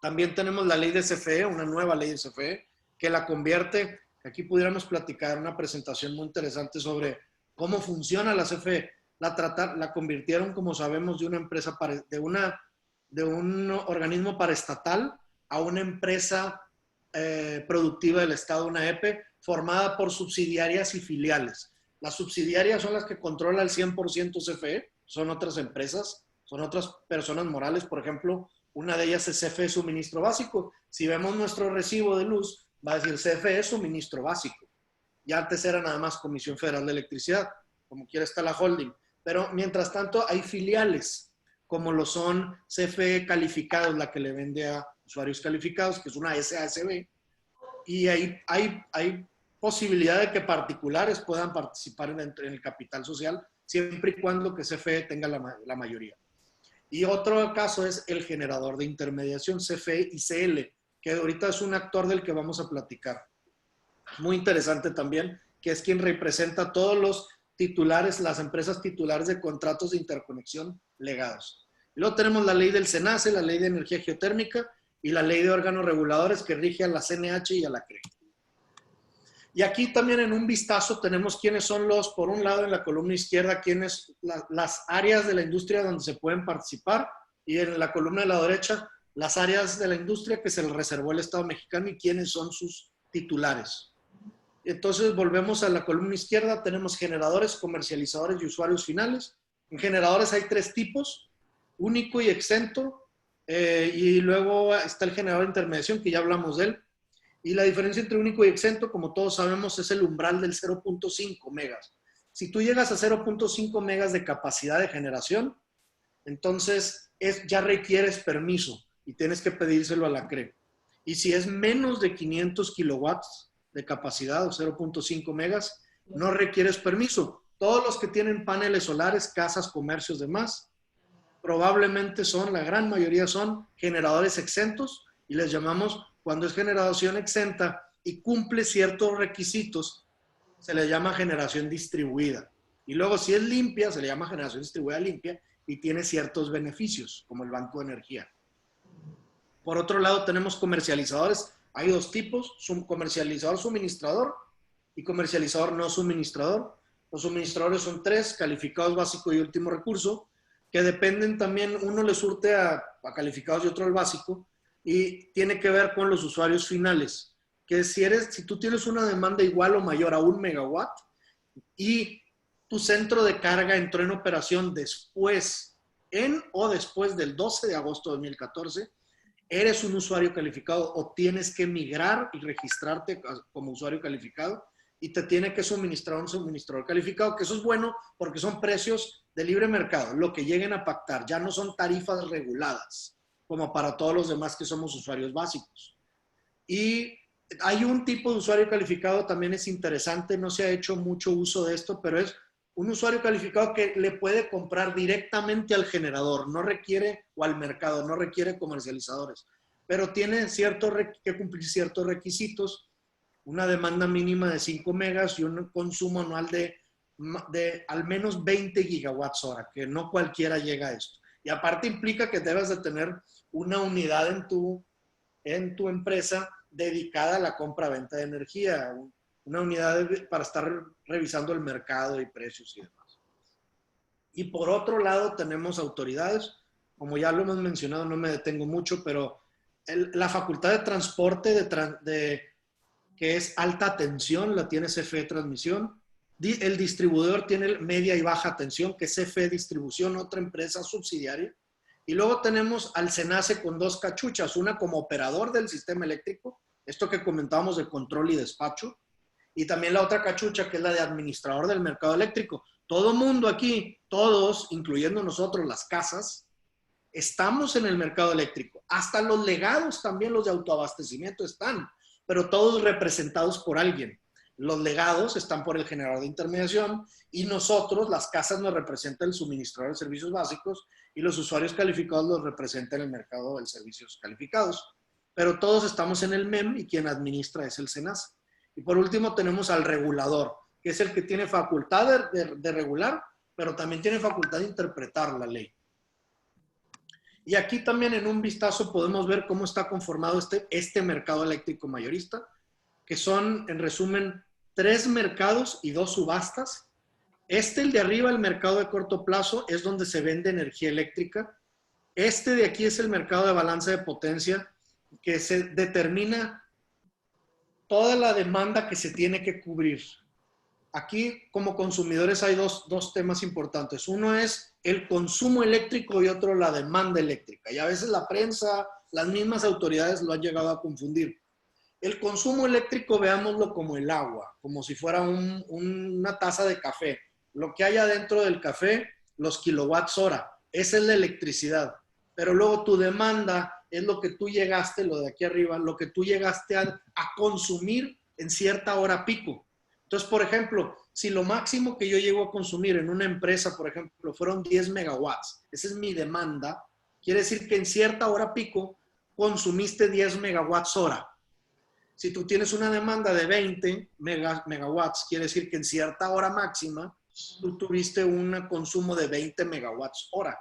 También tenemos la ley de CFE, una nueva ley de CFE, que la convierte, aquí pudiéramos platicar una presentación muy interesante sobre cómo funciona la CFE. La convirtieron, como sabemos, de una empresa, de un organismo paraestatal a una empresa productiva del Estado, una EPE, formada por subsidiarias y filiales. Las subsidiarias son las que controla el 100% CFE, son otras empresas, son otras personas morales, por ejemplo, una de ellas es CFE Suministro Básico. Si vemos nuestro recibo de luz, va a decir CFE Suministro Básico. Y antes era nada más Comisión Federal de Electricidad, como quiera está la holding. Pero mientras tanto hay filiales, como lo son CFE Calificados, la que le vende a usuarios calificados, que es una SASB. Y hay posibilidad de que particulares puedan participar en el capital social, siempre y cuando que CFE tenga la mayoría. Y otro caso es el generador de intermediación, CFE y CL, que ahorita es un actor del que vamos a platicar. Muy interesante también, que es quien representa a todos los titulares, las empresas titulares de contratos de interconexión legados. Y luego tenemos la ley del SENACE, la ley de energía geotérmica y la ley de órganos reguladores que rige a la CNH y a la CRE. Y aquí también en un vistazo tenemos quiénes son por un lado en la columna izquierda, las áreas de la industria donde se pueden participar, y en la columna de la derecha, las áreas de la industria que se le reservó el Estado mexicano y quiénes son sus titulares. Entonces volvemos a la columna izquierda, tenemos generadores, comercializadores y usuarios finales. En generadores hay 3 tipos, único y exento, y luego está el generador de intermediación, que ya hablamos de él. Y la diferencia entre único y exento, como todos sabemos, es el umbral del 0.5 megas. Si tú llegas a 0.5 megas de capacidad de generación, entonces ya requieres permiso y tienes que pedírselo a la CRE. Y si es menos de 500 kilowatts de capacidad o 0.5 megas, no requieres permiso. Todos los que tienen paneles solares, casas, comercios, demás, probablemente la gran mayoría son generadores exentos y les llamamos, cuando es generación exenta y cumple ciertos requisitos, se le llama generación distribuida. Y luego si es limpia, se le llama generación distribuida limpia y tiene ciertos beneficios, como el banco de energía. Por otro lado, tenemos comercializadores. Hay 2 tipos, comercializador suministrador y comercializador no suministrador. Los suministradores son 3, calificados, básico y último recurso, que dependen también, uno le surte a calificados y otro al básico, y tiene que ver con los usuarios finales, que si tú tienes una demanda igual o mayor a 1 megawatt y tu centro de carga entró en operación después del 12 de agosto de 2014, eres un usuario calificado o tienes que migrar y registrarte como usuario calificado y te tiene que suministrar un suministrador calificado, que eso es bueno porque son precios de libre mercado, lo que lleguen a pactar, ya no son tarifas reguladas, como para todos los demás que somos usuarios básicos. Y hay un tipo de usuario calificado, también es interesante, no se ha hecho mucho uso de esto, pero es un usuario calificado que le puede comprar directamente al generador, no requiere, o al mercado, no requiere comercializadores, pero tiene que cumplir ciertos requisitos, una demanda mínima de 5 megas y un consumo anual de al menos 20 gigawatts hora, que no cualquiera llega a esto. Y aparte implica que debes de tener una unidad en tu empresa dedicada a la compra-venta de energía, una unidad para estar revisando el mercado y precios y demás. Y por otro lado tenemos autoridades, como ya lo hemos mencionado, no me detengo mucho, pero la facultad de transporte que es alta tensión, la tiene CFE Transmisión. El distribuidor tiene media y baja tensión, que es CFE Distribución, otra empresa subsidiaria. Y luego tenemos al SENACE con 2 cachuchas, una como operador del sistema eléctrico, esto que comentábamos de control y despacho, y también la otra cachucha que es la de administrador del mercado eléctrico. Todo mundo aquí, todos, incluyendo nosotros, las casas, estamos en el mercado eléctrico. Hasta los legados también, los de autoabastecimiento están, pero todos representados por alguien. Los legados están por el generador de intermediación y nosotros, las casas, nos representa el suministrador de servicios básicos y los usuarios calificados los representa en el mercado de servicios calificados. Pero todos estamos en el MEM y quien administra es el SENACE. Y por último tenemos al regulador, que es el que tiene facultad de regular, pero también tiene facultad de interpretar la ley. Y aquí también en un vistazo podemos ver cómo está conformado este mercado eléctrico mayorista, que son, en resumen, 3 mercados y 2 subastas. El de arriba, el mercado de corto plazo, es donde se vende energía eléctrica. Este de aquí es el mercado de balanza de potencia, que se determina toda la demanda que se tiene que cubrir. Aquí, como consumidores, hay dos temas importantes. Uno es el consumo eléctrico y otro la demanda eléctrica. Y a veces la prensa, las mismas autoridades lo han llegado a confundir. El consumo eléctrico, veámoslo como el agua, como si fuera una taza de café. Lo que hay adentro del café, los kilowatts hora, esa es la electricidad. Pero luego tu demanda es lo que tú llegaste, lo de aquí arriba, lo que tú llegaste a consumir en cierta hora pico. Entonces, por ejemplo, si lo máximo que yo llego a consumir en una empresa, por ejemplo, fueron 10 megawatts, esa es mi demanda, quiere decir que en cierta hora pico consumiste 10 megawatts hora. Si tú tienes una demanda de 20 megawatts, quiere decir que en cierta hora máxima tú tuviste un consumo de 20 megawatts hora.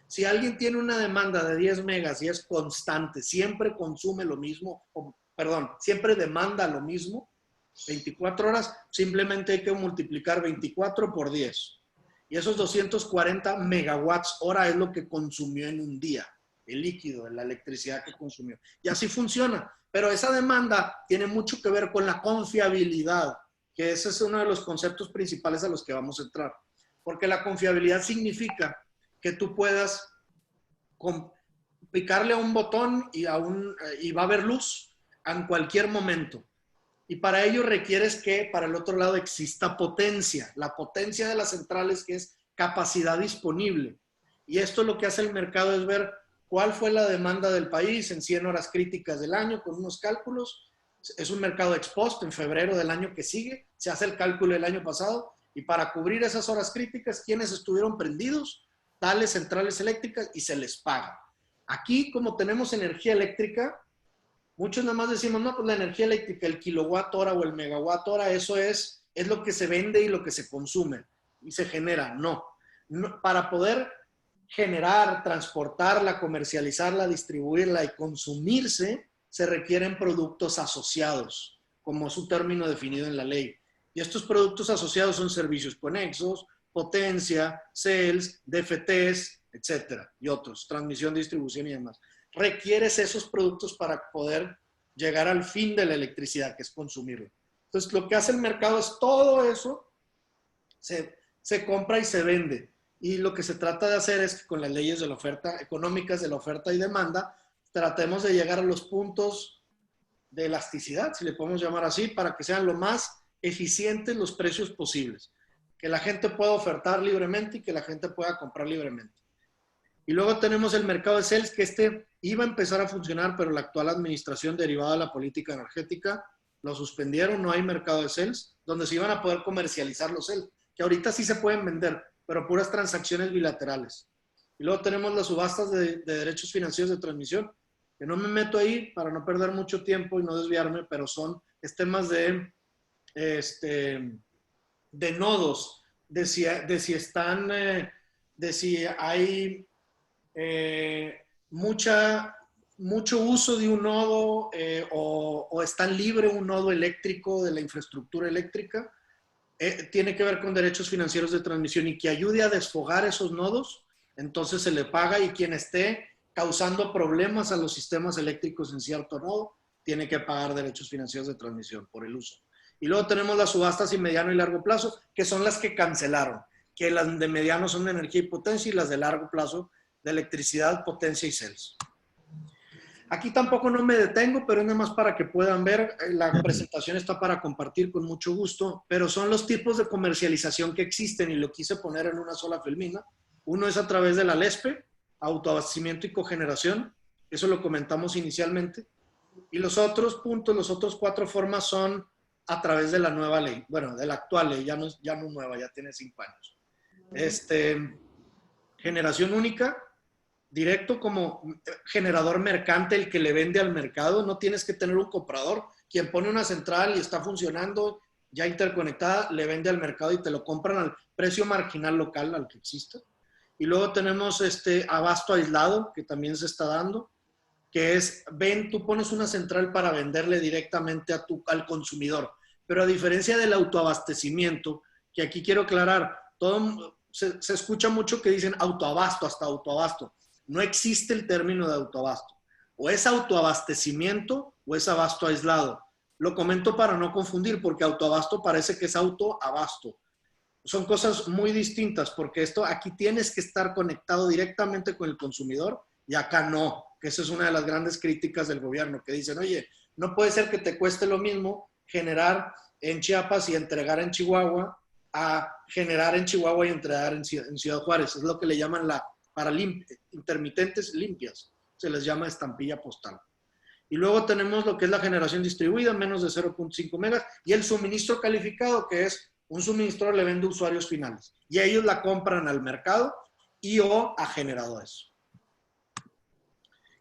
Si alguien tiene una demanda de 10 megas y es constante, siempre consume lo mismo, siempre demanda lo mismo, 24 horas, simplemente hay que multiplicar 24 por 10. Y esos 240 megawatts hora es lo que consumió en un día, el líquido, la electricidad que consumió. Y así funciona. Pero esa demanda tiene mucho que ver con la confiabilidad, que ese es uno de los conceptos principales a los que vamos a entrar. Porque la confiabilidad significa que tú puedas picarle a un botón y va a haber luz en cualquier momento. Y para ello requieres que para el otro lado exista potencia. La potencia de las centrales, que es capacidad disponible. Y esto lo que hace el mercado es ver cuál fue la demanda del país en 100 horas críticas del año con unos cálculos. Es un mercado ex post, en febrero del año que sigue. Se hace el cálculo del año pasado. Y para cubrir esas horas críticas, ¿quiénes estuvieron prendidos? Tales centrales eléctricas, y se les paga. Aquí, como tenemos energía eléctrica, muchos nada más decimos, no, pues la energía eléctrica, el kilowatt hora o el megawatt hora, eso es lo que se vende y lo que se consume y se genera. No. Para poder generar, transportarla, comercializarla, distribuirla y consumirse, se requieren productos asociados, como es un término definido en la ley. Y estos productos asociados son servicios conexos, potencia, sales, DFTs, etcétera, y otros, transmisión, distribución y demás. Requieres esos productos para poder llegar al fin de la electricidad, que es consumirlo. Entonces, lo que hace el mercado es todo eso, se compra y se vende. Y lo que se trata de hacer es que con las leyes de la oferta, económicas de la oferta y demanda, tratemos de llegar a los puntos de elasticidad, si le podemos llamar así, para que sean lo más eficientes los precios posibles, que la gente pueda ofertar libremente y que la gente pueda comprar libremente. Y luego tenemos el mercado de CELS, que iba a empezar a funcionar, pero la actual administración, derivada de la política energética, lo suspendieron. No hay mercado de CELS, donde se iban a poder comercializar los CELS, que ahorita sí se pueden vender, pero puras transacciones bilaterales. Y luego tenemos las subastas de derechos financieros de transmisión, que no me meto ahí para no perder mucho tiempo y no desviarme, pero son temas de nodos, de si hay mucho uso de un nodo o está libre un nodo eléctrico de la infraestructura eléctrica. Tiene que ver con derechos financieros de transmisión y que ayude a desfogar esos nodos, entonces se le paga, y quien esté causando problemas a los sistemas eléctricos en cierto nodo tiene que pagar derechos financieros de transmisión por el uso. Y luego tenemos las subastas y mediano y largo plazo, que son las que cancelaron, que las de mediano son de energía y potencia y las de largo plazo de electricidad, potencia y CELS. Aquí tampoco no me detengo, pero es nada más para que puedan ver. La presentación está para compartir con mucho gusto, pero son los tipos de comercialización que existen y lo quise poner en una sola filmina. Uno es a través de la LESPE, autoabastecimiento y cogeneración. Eso lo comentamos inicialmente. Y los otros puntos, los otros 4 formas son a través de la nueva ley. Bueno, de la actual ley, ya no nueva, ya tiene 5 años. Generación única, directo como generador mercante, el que le vende al mercado. No tienes que tener un comprador. Quien pone una central y está funcionando, ya interconectada, le vende al mercado y te lo compran al precio marginal local al que existe. Y luego tenemos abasto aislado, que también se está dando, que es, tú pones una central para venderle directamente al consumidor. Pero a diferencia del autoabastecimiento, que aquí quiero aclarar, se escucha mucho que dicen autoabasto, hasta autoabasto. No existe el término de autoabasto. O es autoabastecimiento o es abasto aislado. Lo comento para no confundir, porque autoabasto parece que es autoabasto. Son cosas muy distintas, porque aquí tienes que estar conectado directamente con el consumidor y acá no, que esa es una de las grandes críticas del gobierno, que dicen, oye, no puede ser que te cueste lo mismo generar en Chiapas y entregar en Chihuahua a generar en Chihuahua y entregar en Ciudad Juárez. Es lo que le llaman para intermitentes limpias. Se les llama estampilla postal. Y luego tenemos lo que es la generación distribuida, menos de 0.5 megas, y el suministro calificado, que es un suministrador le vende a usuarios finales. Y ellos la compran al mercado y o a generadores.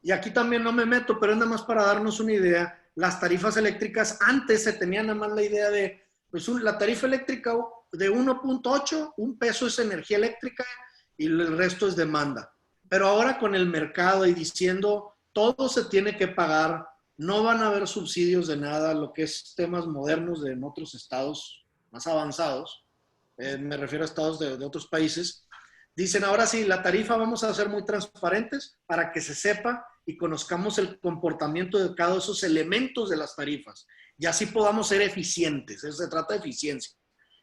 Y aquí también no me meto, pero es nada más para darnos una idea. Las tarifas eléctricas, antes se tenía nada más la idea de, pues la tarifa eléctrica de 1.8, un peso es energía eléctrica y el resto es demanda. Pero ahora con el mercado y diciendo todo se tiene que pagar, no van a haber subsidios de nada, lo que es temas modernos en otros estados más avanzados, me refiero a estados de otros países, dicen ahora sí, la tarifa vamos a ser muy transparentes para que se sepa y conozcamos el comportamiento de cada uno de esos elementos de las tarifas y así podamos ser eficientes. Eso se trata de eficiencia.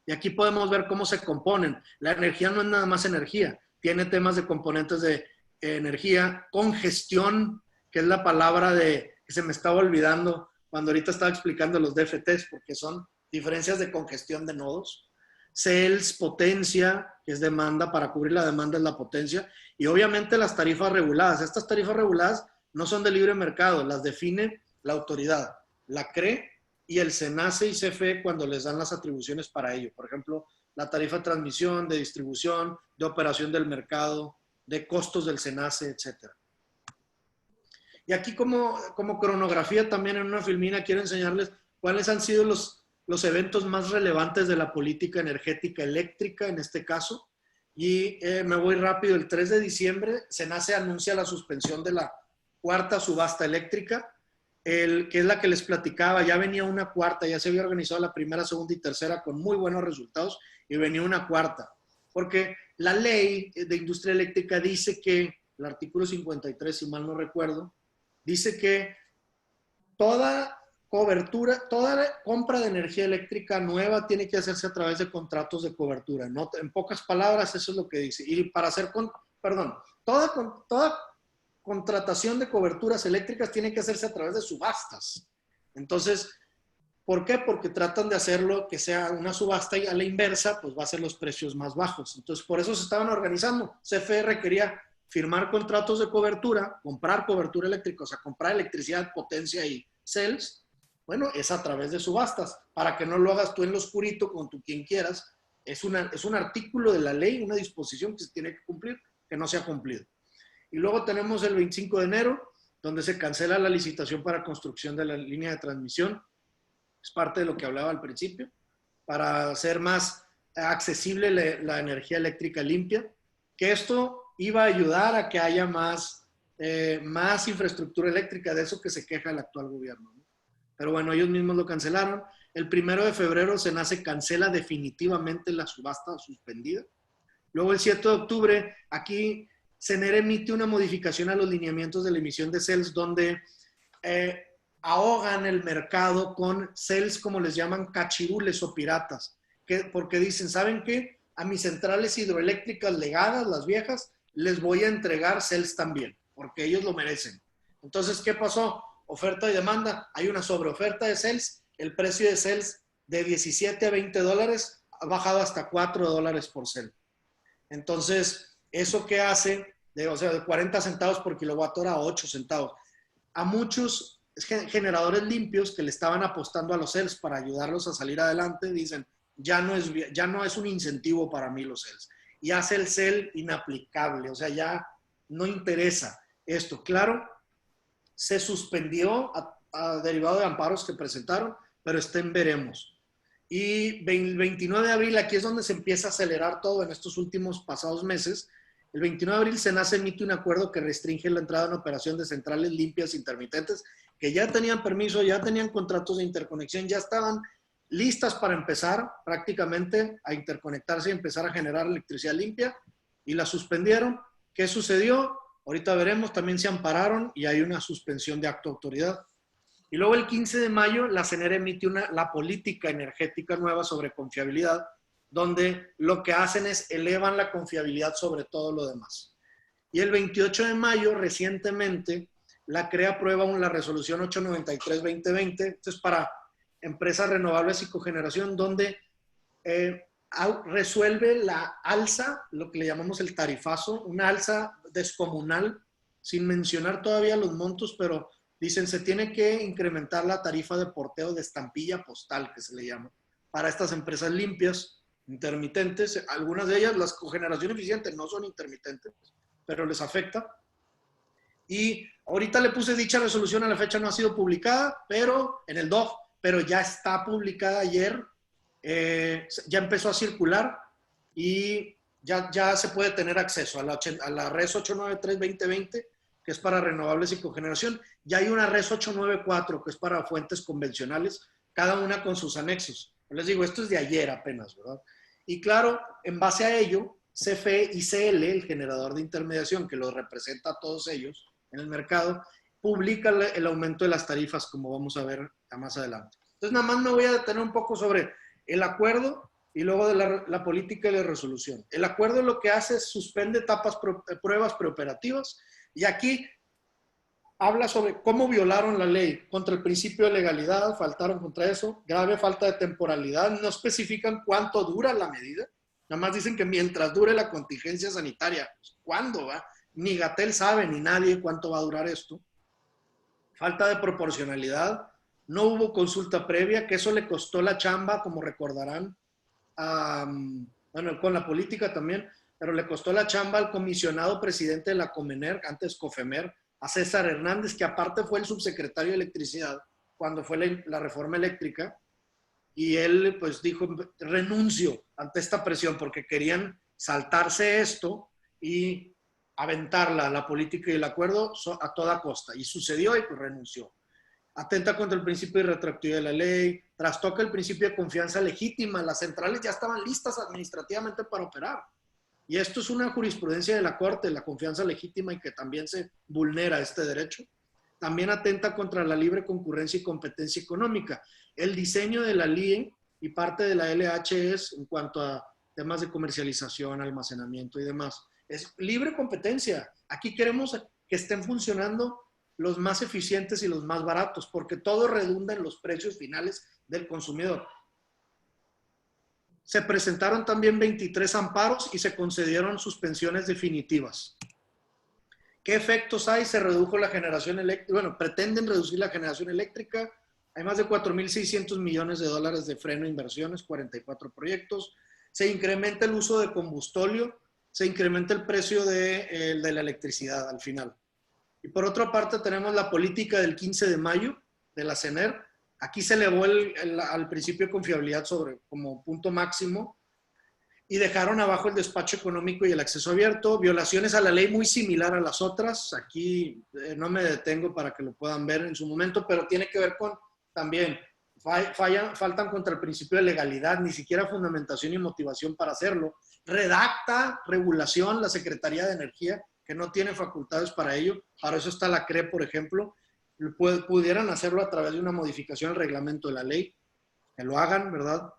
Y aquí podemos ver cómo se componen. La energía no es nada más energía, tiene temas de componentes de energía, congestión, que es la palabra que se me estaba olvidando cuando ahorita estaba explicando los DFTs, porque son diferencias de congestión de nodos. CELS, potencia, que es demanda, para cubrir la demanda es la potencia, y obviamente las tarifas reguladas. Estas tarifas reguladas no son de libre mercado, las define la autoridad, la CRE y el SENACE y CFE cuando les dan las atribuciones para ello. Por ejemplo, la tarifa de transmisión, de distribución, de operación del mercado, de costos del SENACE, etc. Y aquí como cronografía también en una filmina quiero enseñarles cuáles han sido los eventos más relevantes de la política energética eléctrica en este caso. Y me voy rápido. El 3 de diciembre SENACE anuncia la suspensión de la 4ª subasta eléctrica, que es la que les platicaba. Ya venía una 4ª, ya se había organizado la 1ª, 2ª y 3ª con muy buenos resultados y venía una 4ª. Porque la ley de industria eléctrica dice que, el artículo 53, si mal no recuerdo, dice que toda cobertura, toda compra de energía eléctrica nueva tiene que hacerse a través de contratos de cobertura. ¿No? En pocas palabras, eso es lo que dice. Y para hacer, toda contratación de coberturas eléctricas tiene que hacerse a través de subastas. Entonces, ¿Por qué? Porque tratan de hacerlo que sea una subasta y a la inversa, pues va a ser los precios más bajos. Entonces, por eso se estaban organizando. CFE quería firmar contratos de cobertura, comprar cobertura eléctrica, o sea, comprar electricidad, potencia y cells. Bueno, es a través de subastas, para que no lo hagas tú en lo oscurito con tu quien quieras. Es un artículo de la ley, una disposición que se tiene que cumplir, que no se ha cumplido. Y luego tenemos el 25 de enero, donde se cancela la licitación para construcción de la línea de transmisión. Es parte de lo que hablaba al principio, para hacer más accesible la energía eléctrica limpia, que esto iba a ayudar a que haya más infraestructura eléctrica, de eso que se queja el actual gobierno, ¿no? Pero bueno, ellos mismos lo cancelaron. El 1 de febrero SENACE cancela definitivamente la subasta suspendida. Luego el 7 de octubre, aquí SENER emite una modificación a los lineamientos de la emisión de cells, donde ahogan el mercado con cells, como les llaman, cachirules o piratas. Porque dicen, ¿saben qué? A mis centrales hidroeléctricas legadas, las viejas, les voy a entregar cells también, porque ellos lo merecen. Entonces, ¿qué pasó? Oferta y demanda. Hay una sobreoferta de cells. El precio de cells de 17 a 20 dólares ha bajado hasta 4 dólares por cell. Entonces, ¿eso qué hace? O sea, de 40 centavos por kilowatt hora a 8 centavos. A muchos generadores limpios que le estaban apostando a los cells para ayudarlos a salir adelante, dicen, ya no es un incentivo para mí los cells. Y hace el cell inaplicable, o sea, ya no interesa esto. Claro, se suspendió derivado de amparos que presentaron, pero está en veremos. Y el 29 de abril, aquí es donde se empieza a acelerar todo en estos últimos pasados meses. El 29 de abril, SENACE emite un acuerdo que restringe la entrada en operación de centrales limpias intermitentes que ya tenían permiso, ya tenían contratos de interconexión, ya estaban listas para empezar prácticamente a interconectarse y empezar a generar electricidad limpia, y la suspendieron. ¿Qué sucedió? Ahorita veremos, también se ampararon y hay una suspensión de acto de autoridad. Y luego el 15 de mayo, la SENER emite la política energética nueva sobre confiabilidad, donde lo que hacen es elevan la confiabilidad sobre todo lo demás. Y el 28 de mayo, recientemente, la CREA aprueba la resolución 893-2020, esto es para empresas renovables y cogeneración, donde resuelve la alza, lo que le llamamos el tarifazo, una alza descomunal, sin mencionar todavía los montos, pero dicen se tiene que incrementar la tarifa de porteo de estampilla postal, que se le llama, para estas empresas limpias, intermitentes. Algunas de ellas, las cogeneración eficiente, no son intermitentes, pero les afecta. Y ahorita le puse dicha resolución, a la fecha no ha sido publicada, pero en el DOF, pero ya está publicada ayer, ya empezó a circular y ya se puede tener acceso a la RES 893-2020, que es para renovables y cogeneración. Ya hay una RES 894, que es para fuentes convencionales, cada una con sus anexos. Les digo, esto es de ayer apenas, ¿verdad? Y claro, en base a ello, CFE y CL, el generador de intermediación que los representa a todos ellos en el mercado, publica el aumento de las tarifas, como vamos a ver más adelante. Entonces, nada más me voy a detener un poco sobre el acuerdo y luego de la política y la resolución. El acuerdo lo que hace es suspende pruebas preoperativas, y aquí habla sobre cómo violaron la ley contra el principio de legalidad, faltaron contra eso, grave falta de temporalidad, no especifican cuánto dura la medida, nada más dicen que mientras dure la contingencia sanitaria. ¿Cuándo va? Ni Gatell sabe, ni nadie cuánto va a durar esto. Falta de proporcionalidad, no hubo consulta previa, que eso le costó la chamba, como recordarán, bueno, con la política también, pero le costó la chamba al comisionado presidente de la Comener, antes Cofemer, a César Hernández, que aparte fue el subsecretario de Electricidad cuando fue la reforma eléctrica, y él pues dijo, renuncio ante esta presión, porque querían saltarse esto y aventarla, la política y el acuerdo a toda costa, y sucedió y pues renunció. Atenta contra el principio de retroactividad de la ley, trastoca el principio de confianza legítima, las centrales ya estaban listas administrativamente para operar. Y esto es una jurisprudencia de la Corte, la confianza legítima, y que también se vulnera este derecho. También atenta contra la libre concurrencia y competencia económica. El diseño de la LIE y parte de la LH es en cuanto a temas de comercialización, almacenamiento y demás. Es libre competencia. Aquí queremos que estén funcionando los más eficientes y los más baratos, porque todo redunda en los precios finales del consumidor. Se presentaron también 23 amparos y se concedieron suspensiones definitivas. ¿Qué efectos hay? Se redujo la generación eléctrica, bueno, pretenden reducir la generación eléctrica. Hay más de 4.600 millones de dólares de freno de inversiones, 44 proyectos. Se incrementa el uso de combustóleo, se incrementa el precio de la electricidad al final. Y por otra parte tenemos la política del 15 de mayo de la CENER. Aquí se elevó al principio de confiabilidad como punto máximo y dejaron abajo el despacho económico y el acceso abierto. Violaciones a la ley muy similar a las otras. Aquí no me detengo para que lo puedan ver en su momento, pero tiene que ver con también faltan contra el principio de legalidad, ni siquiera fundamentación y motivación para hacerlo. Redacta regulación la Secretaría de Energía, que no tiene facultades para ello. Para eso está la CRE, por ejemplo. Pudieran hacerlo a través de una modificación al reglamento de la ley, que lo hagan, ¿verdad?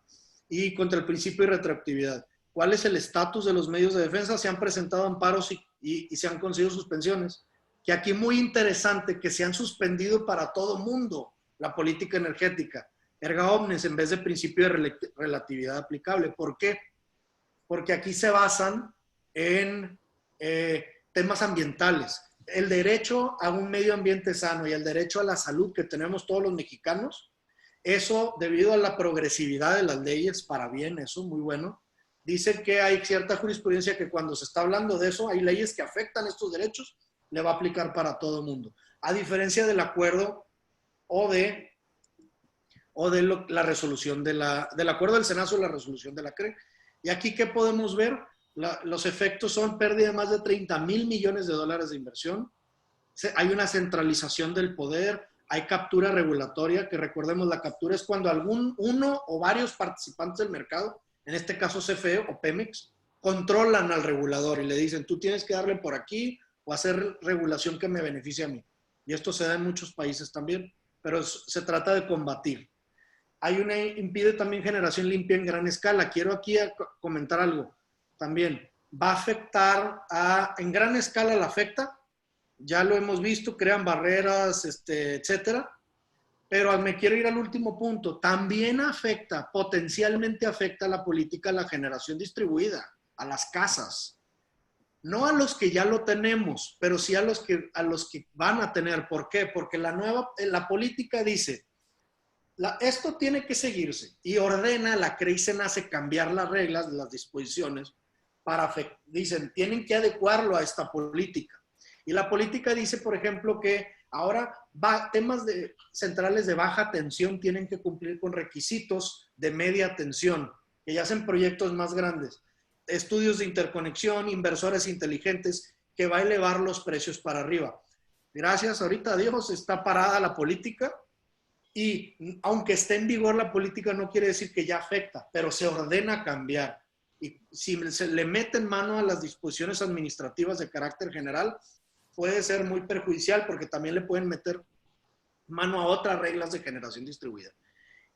Y contra el principio de retroactividad. ¿Cuál es el estatus de los medios de defensa? Se han presentado amparos y se han conseguido suspensiones. Que aquí muy interesante que se han suspendido para todo mundo la política energética. Erga omnes en vez de principio de relatividad aplicable. ¿Por qué? Porque aquí se basan en temas ambientales. El derecho a un medio ambiente sano y el derecho a la salud que tenemos todos los mexicanos, eso debido a la progresividad de las leyes, para bien, eso muy bueno, dice que hay cierta jurisprudencia que cuando se está hablando de eso, hay leyes que afectan estos derechos, le va a aplicar para todo el mundo. A diferencia del acuerdo o de la resolución del acuerdo del Senado, la resolución de la CRE. Y aquí, ¿qué podemos ver? Los efectos son pérdida de más de 30,000 millones de dólares de inversión. Hay una centralización del poder, hay captura regulatoria, que recordemos, la captura es cuando uno o varios participantes del mercado, en este caso CFE o Pemex, controlan al regulador y le dicen, tú tienes que darle por aquí o hacer regulación que me beneficie a mí. Y esto se da en muchos países también, pero se trata de combatir. Impide también generación limpia en gran escala. Quiero aquí comentar algo. También va a afectar en gran escala la afecta, ya lo hemos visto, crean barreras, etcétera, pero me quiero ir al último punto, también potencialmente afecta la política de la generación distribuida, a las casas, no a los que ya lo tenemos, pero sí a los que van a tener. ¿Por qué? Porque la política dice, esto tiene que seguirse y ordena, la CRE y SENACE cambiar las reglas, las disposiciones, dicen, tienen que adecuarlo a esta política. Y la política dice, por ejemplo, que ahora temas centrales de baja tensión tienen que cumplir con requisitos de media tensión, que ya hacen proyectos más grandes. Estudios de interconexión, inversores inteligentes, que va a elevar los precios para arriba. Gracias, ahorita a Dios está parada la política y aunque esté en vigor la política no quiere decir que ya afecta, pero se ordena cambiar. Y si se le meten mano a las disposiciones administrativas de carácter general, puede ser muy perjudicial porque también le pueden meter mano a otras reglas de generación distribuida.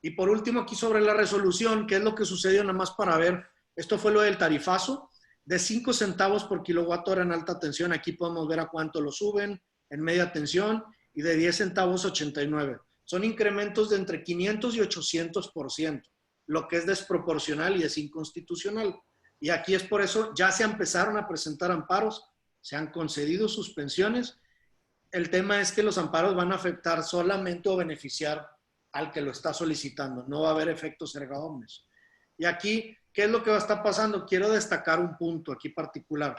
Y por último, aquí sobre la resolución, ¿qué es lo que sucedió? Nada más para ver, esto fue lo del tarifazo, de 5 centavos por kilowatt hora en alta tensión, aquí podemos ver a cuánto lo suben, en media tensión, y de 10 centavos 89. Son incrementos de entre 500 y 800%, lo que es desproporcional y es inconstitucional. Y aquí es por eso, ya se empezaron a presentar amparos, se han concedido suspensiones. El tema es que los amparos van a afectar solamente o beneficiar al que lo está solicitando. No va a haber efectos erga omnes. Y aquí, ¿qué es lo que va a estar pasando? Quiero destacar un punto aquí particular.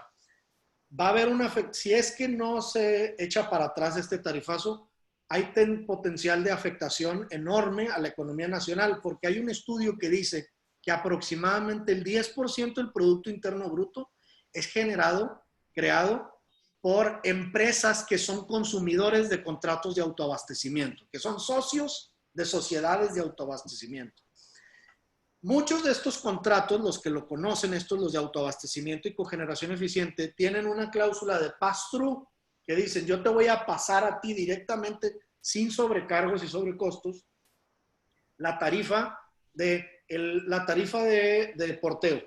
Va a haber si es que no se echa para atrás este tarifazo, hay potencial de afectación enorme a la economía nacional, porque hay un estudio que dice que aproximadamente el 10% del Producto Interno Bruto es creado por empresas que son consumidores de contratos de autoabastecimiento, que son socios de sociedades de autoabastecimiento. Muchos de estos contratos, los que lo conocen, los de autoabastecimiento y cogeneración eficiente, tienen una cláusula de pass-through que dicen, yo te voy a pasar a ti directamente, sin sobrecargos y sobrecostos, la tarifa de porteo.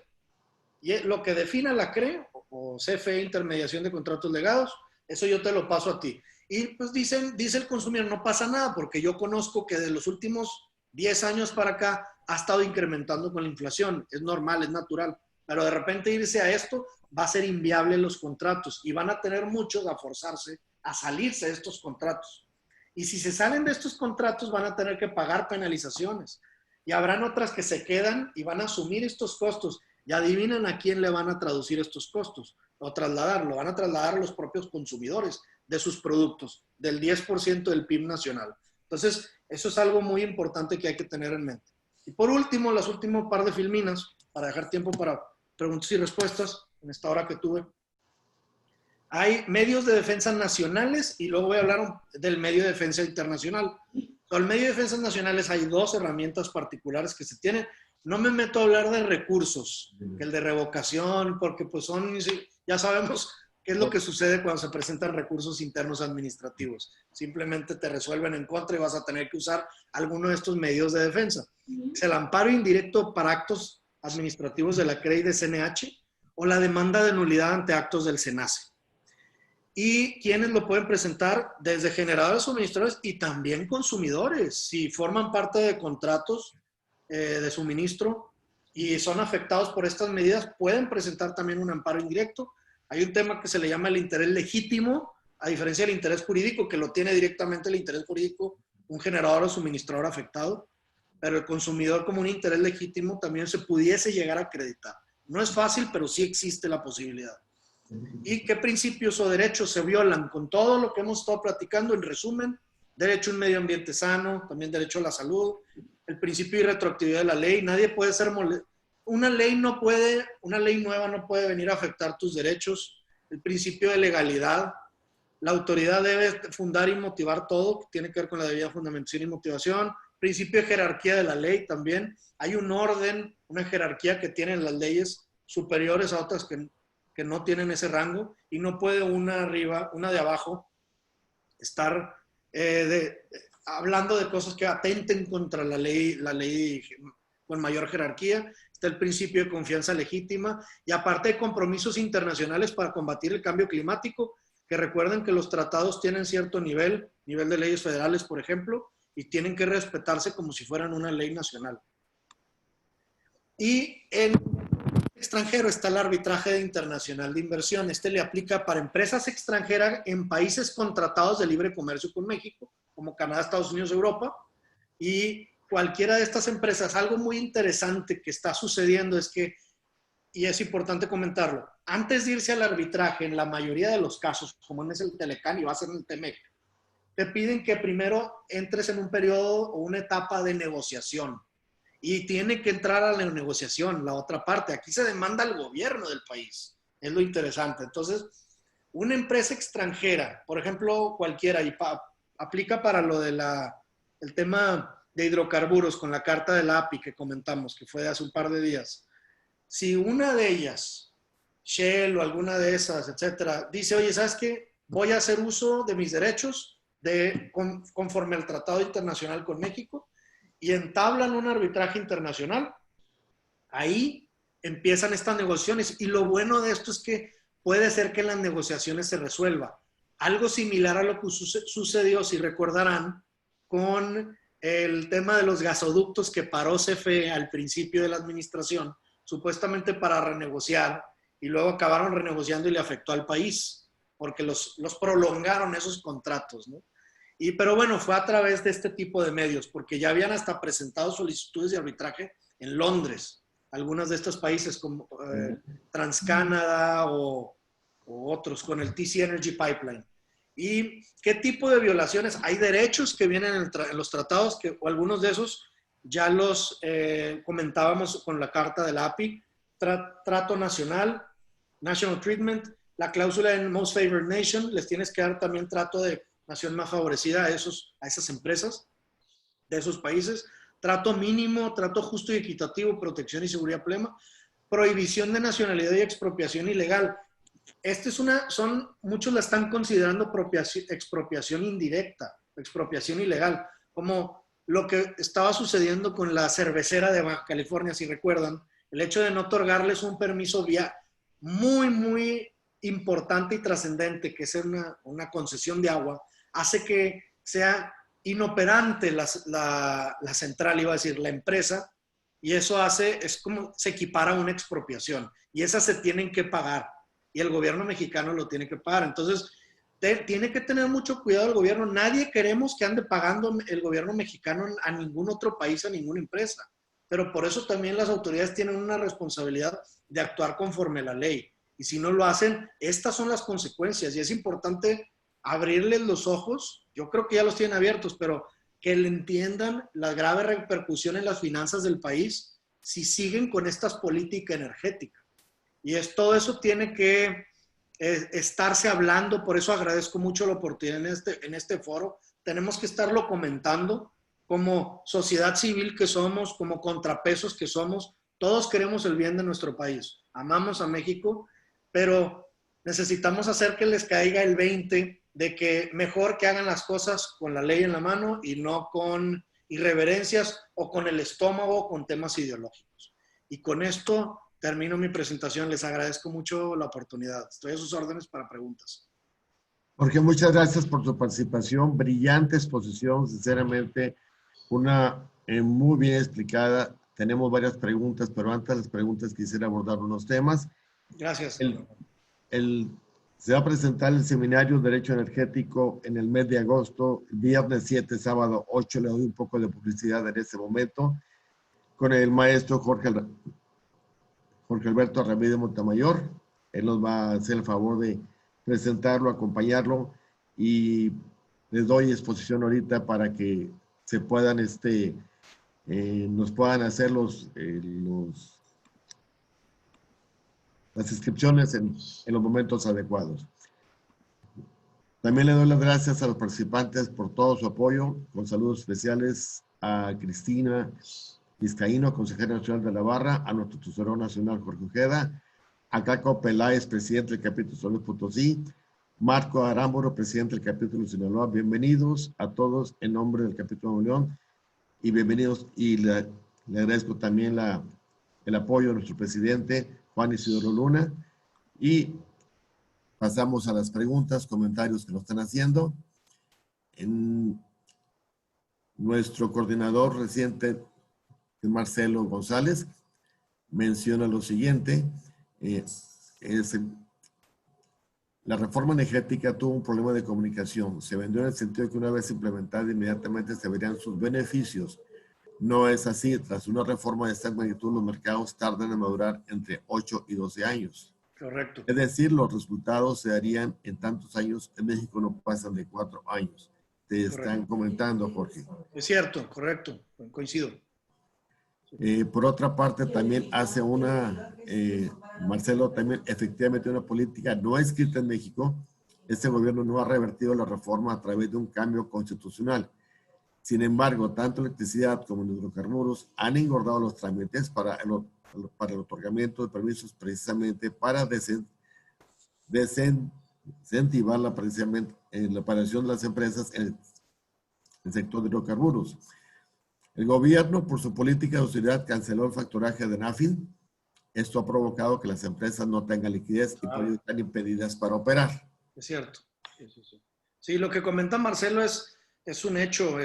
Y lo que defina la CRE o CFE, intermediación de contratos legados, eso yo te lo paso a ti. Y pues dice el consumidor, no pasa nada, porque yo conozco que de los últimos 10 años para acá ha estado incrementando con la inflación. Es normal, es natural. Pero de repente irse a esto va a ser inviable los contratos y van a tener muchos a forzarse a salirse de estos contratos. Y si se salen de estos contratos van a tener que pagar penalizaciones. Y habrán otras que se quedan y van a asumir estos costos. Y adivinen a quién le van a traducir estos costos o trasladarlo. Van a trasladar a los propios consumidores de sus productos, del 10% del PIB nacional. Entonces, eso es algo muy importante que hay que tener en mente. Y por último, las últimas par de filminas, para dejar tiempo para preguntas y respuestas en esta hora que tuve. Hay medios de defensa nacionales y luego voy a hablar del medio de defensa internacional. Con el medio de defensa nacionales hay dos herramientas particulares que se tienen. No me meto a hablar de recursos, que el de revocación, porque pues son, ya sabemos qué es lo que sucede cuando se presentan recursos internos administrativos. Simplemente te resuelven en contra y vas a tener que usar alguno de estos medios de defensa. Es el amparo indirecto para actos administrativos de la CRE y de CNH o la demanda de nulidad ante actos del SENACE. Y quienes lo pueden presentar desde generadores, suministradores y también consumidores. Si forman parte de contratos de suministro y son afectados por estas medidas, pueden presentar también un amparo indirecto. Hay un tema que se le llama el interés legítimo, a diferencia del interés jurídico, que lo tiene directamente el interés jurídico un generador o suministrador afectado, pero el consumidor como un interés legítimo también se pudiese llegar a acreditar. No es fácil, pero sí existe la posibilidad. ¿Y qué principios o derechos se violan? Con todo lo que hemos estado platicando, en resumen, derecho a un medio ambiente sano, también derecho a la salud, el principio de retroactividad de la ley. Nadie puede ser una ley nueva no puede venir a afectar tus derechos. El principio de legalidad. La autoridad debe fundar y motivar todo, que tiene que ver con la debida fundamentación y motivación. Principio de jerarquía de la ley también. Hay un orden, una jerarquía que tienen las leyes superiores a otras que no tienen ese rango, y no puede una arriba, una de abajo, estar hablando de cosas que atenten contra la ley con mayor jerarquía. Está el principio de confianza legítima, y aparte de compromisos internacionales para combatir el cambio climático, que recuerden que los tratados tienen cierto nivel de leyes federales, por ejemplo, y tienen que respetarse como si fueran una ley nacional. Y en extranjero está el arbitraje internacional de inversión. Este le aplica para empresas extranjeras en países contratados de libre comercio con México, como Canadá, Estados Unidos, Europa, y cualquiera de estas empresas. Algo muy interesante que está sucediendo es que, y es importante comentarlo, antes de irse al arbitraje, en la mayoría de los casos, como es el Telecán y va a ser en el Temec, te piden que primero entres en un periodo o una etapa de negociación. Y tiene que entrar a la negociación, la otra parte. Aquí se demanda al gobierno del país. Es lo interesante. Entonces, una empresa extranjera, por ejemplo, cualquiera, y aplica para lo de el tema de hidrocarburos con la carta de la API que comentamos, que fue hace un par de días. Si una de ellas, Shell o alguna de esas, etcétera, dice, oye, ¿sabes qué? Voy a hacer uso de mis derechos conforme al Tratado Internacional con México, y entablan un arbitraje internacional, ahí empiezan estas negociaciones. Y lo bueno de esto es que puede ser que en las negociaciones se resuelva. Algo similar a lo que sucedió, si recordarán, con el tema de los gasoductos que paró CFE al principio de la administración, supuestamente para renegociar, y luego acabaron renegociando y le afectó al país, porque los prolongaron esos contratos, ¿no? Pero bueno, fue a través de este tipo de medios, porque ya habían hasta presentado solicitudes de arbitraje en Londres, algunos de estos países como TransCanada o otros, con el TC Energy Pipeline. ¿Y qué tipo de violaciones? Hay derechos que vienen en los tratados, o algunos de esos ya los comentábamos con la carta de la API, trato nacional, National Treatment, la cláusula en Most Favored Nation, les tienes que dar también trato de nación más favorecida a esas empresas de esos países, trato mínimo, trato justo y equitativo, protección y seguridad plena, prohibición de nacionalidad y expropiación ilegal. Muchos la están considerando expropiación indirecta, expropiación ilegal, como lo que estaba sucediendo con la cervecera de Baja California, si recuerdan, el hecho de no otorgarles un permiso muy, muy importante y trascendente, que es una concesión de agua, hace que sea inoperante la central, iba a decir, la empresa, y eso es como se equipara a una expropiación, y esas se tienen que pagar, y el gobierno mexicano lo tiene que pagar. Entonces, tiene que tener mucho cuidado el gobierno. Nadie queremos que ande pagando el gobierno mexicano a ningún otro país, a ninguna empresa, pero por eso también las autoridades tienen una responsabilidad de actuar conforme a la ley, y si no lo hacen, estas son las consecuencias, y es importante abrirles los ojos. Yo creo que ya los tienen abiertos, pero que le entiendan la grave repercusión en las finanzas del país si siguen con esta política energética. Y todo eso tiene que estarse hablando. Por eso agradezco mucho la oportunidad en este foro. Tenemos que estarlo comentando como sociedad civil que somos, como contrapesos que somos. Todos queremos el bien de nuestro país. Amamos a México, pero necesitamos hacer que les caiga el 20 de que mejor que hagan las cosas con la ley en la mano y no con irreverencias o con el estómago, con temas ideológicos. Y con esto termino mi presentación. Les agradezco mucho la oportunidad. Estoy a sus órdenes para preguntas. Jorge, muchas gracias por tu participación. Brillante exposición, sinceramente, una muy bien explicada. Tenemos varias preguntas, pero antes de las preguntas quisiera abordar unos temas. Gracias. Se va a presentar el seminario Derecho Energético en el mes de agosto, viernes 7, sábado 8. Le doy un poco de publicidad en este momento, con el maestro Jorge Alberto Ramírez Montemayor. Él nos va a hacer el favor de presentarlo, acompañarlo, y les doy exposición ahorita para que se puedan, nos puedan hacer las inscripciones en los momentos adecuados. También le doy las gracias a los participantes por todo su apoyo, con saludos especiales a Cristina Vizcaíno, consejera nacional de la Barra, a nuestro tesorero nacional Jorge Ojeda, a Caco Peláez, presidente del capítulo San Luis Potosí, Marco Arámburo, presidente del capítulo Sinaloa. Bienvenidos a todos en nombre del capítulo de León, y bienvenidos, y le agradezco también el apoyo de nuestro presidente Juan Isidro Luna, y pasamos a las preguntas, comentarios que nos están haciendo. Nuestro coordinador reciente, Marcelo González, menciona lo siguiente: la reforma energética tuvo un problema de comunicación. Se vendió en el sentido de que una vez implementada, inmediatamente se verían sus beneficios. No es así. Tras una reforma de esta magnitud, los mercados tardan en madurar entre 8 y 12 años. Correcto. Es decir, los resultados se darían en tantos años. En México no pasan de 4 años. Te están comentando, Jorge. Es cierto, correcto. Coincido. Por otra parte, también hace Marcelo, también efectivamente una política no escrita en México. Este gobierno no ha revertido la reforma a través de un cambio constitucional. Sin embargo, tanto electricidad como hidrocarburos han engordado los trámites para el otorgamiento de permisos, precisamente para desincentivar la aparición de las empresas en el sector de hidrocarburos. El gobierno, por su política de austeridad, canceló el factoraje de NAFIN. Esto ha provocado que las empresas no tengan liquidez y por ello están impedidas para operar. Es cierto. Sí, lo que comenta Marcelo es un hecho.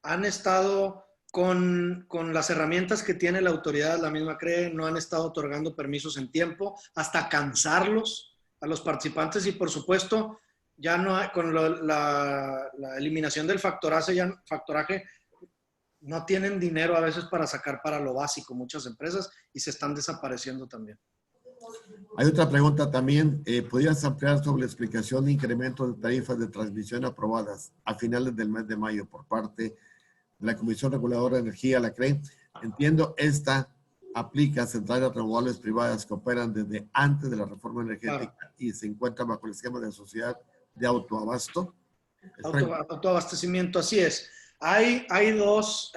Han estado con las herramientas que tiene la autoridad, la misma CRE, no han estado otorgando permisos en tiempo, hasta cansarlos a los participantes, y por supuesto, ya no hay, con la eliminación del factoraje, no tienen dinero a veces para sacar para lo básico muchas empresas, y se están desapareciendo también. Hay otra pregunta también. ¿Podrías ampliar sobre la explicación de incremento de tarifas de transmisión aprobadas a finales del mes de mayo por parte de la Comisión Reguladora de Energía, la CRE? Entiendo, esta aplica a centrales renovables privadas que operan desde antes de la reforma energética, claro, y se encuentran bajo el esquema de sociedad de autoabasto. Autoabastecimiento, así es. Hay dos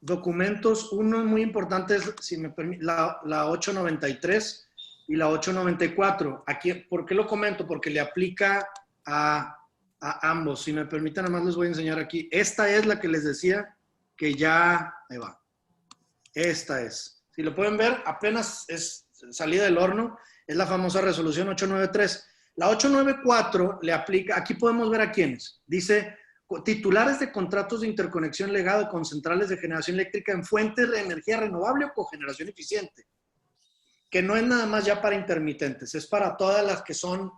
documentos. Uno muy importante es, si me permite, la 893 y la 894. Aquí, ¿por qué lo comento? Porque le aplica a ambos. Si me permiten, nada más les voy a enseñar aquí. Esta es la que les decía que ya... Ahí va. Esta es. Si lo pueden ver, apenas es salida del horno. Es la famosa resolución 893. La 894 le aplica, aquí podemos ver a quiénes. Dice, titulares de contratos de interconexión legado con centrales de generación eléctrica en fuentes de energía renovable o cogeneración eficiente. Que no es nada más ya para intermitentes, es para todas las que son,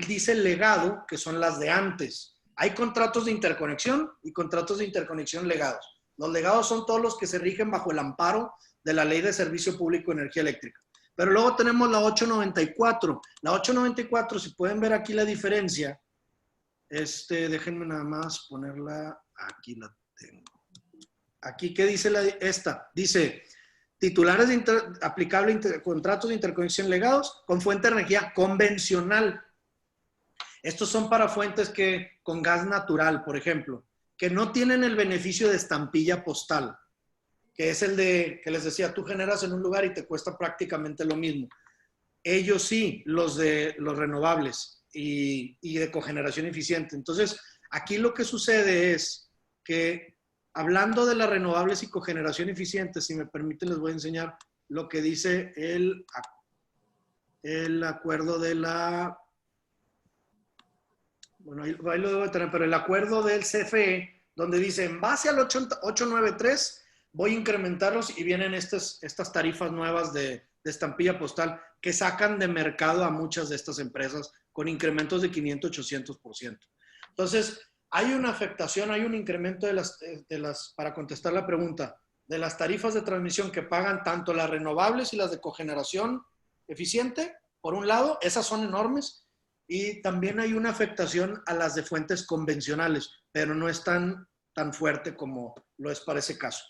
dice legado, que son las de antes. Hay contratos de interconexión y contratos de interconexión legados. Los legados son todos los que se rigen bajo el amparo de la Ley de Servicio Público de Energía Eléctrica. Pero luego tenemos la 894. La 894, si pueden ver aquí la diferencia, déjenme nada más ponerla, aquí la tengo. Aquí, ¿qué dice esta? Dice, titulares de contratos de interconexión legados con fuente de energía convencional. Estos son para fuentes que con gas natural, por ejemplo, que no tienen el beneficio de estampilla postal, que es el de, que les decía, tú generas en un lugar y te cuesta prácticamente lo mismo. Ellos sí, los renovables y de cogeneración eficiente. Entonces, aquí lo que sucede es que, hablando de las renovables y cogeneración eficiente, si me permiten, les voy a enseñar lo que dice el acuerdo de la... Bueno, ahí lo debo de tener, pero el acuerdo del CFE, donde dice, en base al 893, voy a incrementarlos y vienen estas tarifas nuevas de estampilla postal que sacan de mercado a muchas de estas empresas con incrementos de 500-800%. Entonces, hay una afectación, hay un incremento para contestar la pregunta, de las tarifas de transmisión que pagan tanto las renovables y las de cogeneración eficiente, por un lado, esas son enormes, y también hay una afectación a las de fuentes convencionales, pero no es tan fuerte como lo es para ese caso.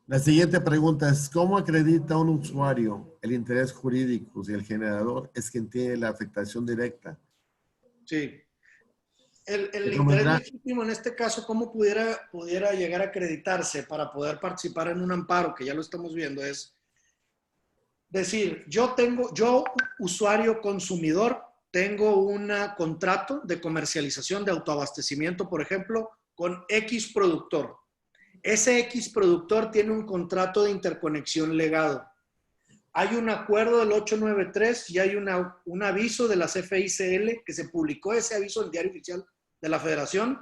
La siguiente pregunta es, ¿cómo acredita un usuario el interés jurídico si el generador es quien tiene la afectación directa? Sí. El interés legítimo en este caso, ¿cómo pudiera llegar a acreditarse para poder participar en un amparo, que ya lo estamos viendo? Es decir, yo usuario consumidor, tengo un contrato de comercialización de autoabastecimiento, por ejemplo, con X productor. Ese X productor tiene un contrato de interconexión legado. Hay un acuerdo del 893 y hay un aviso de la CFE-ICL que se publicó ese aviso en el Diario Oficial de la Federación,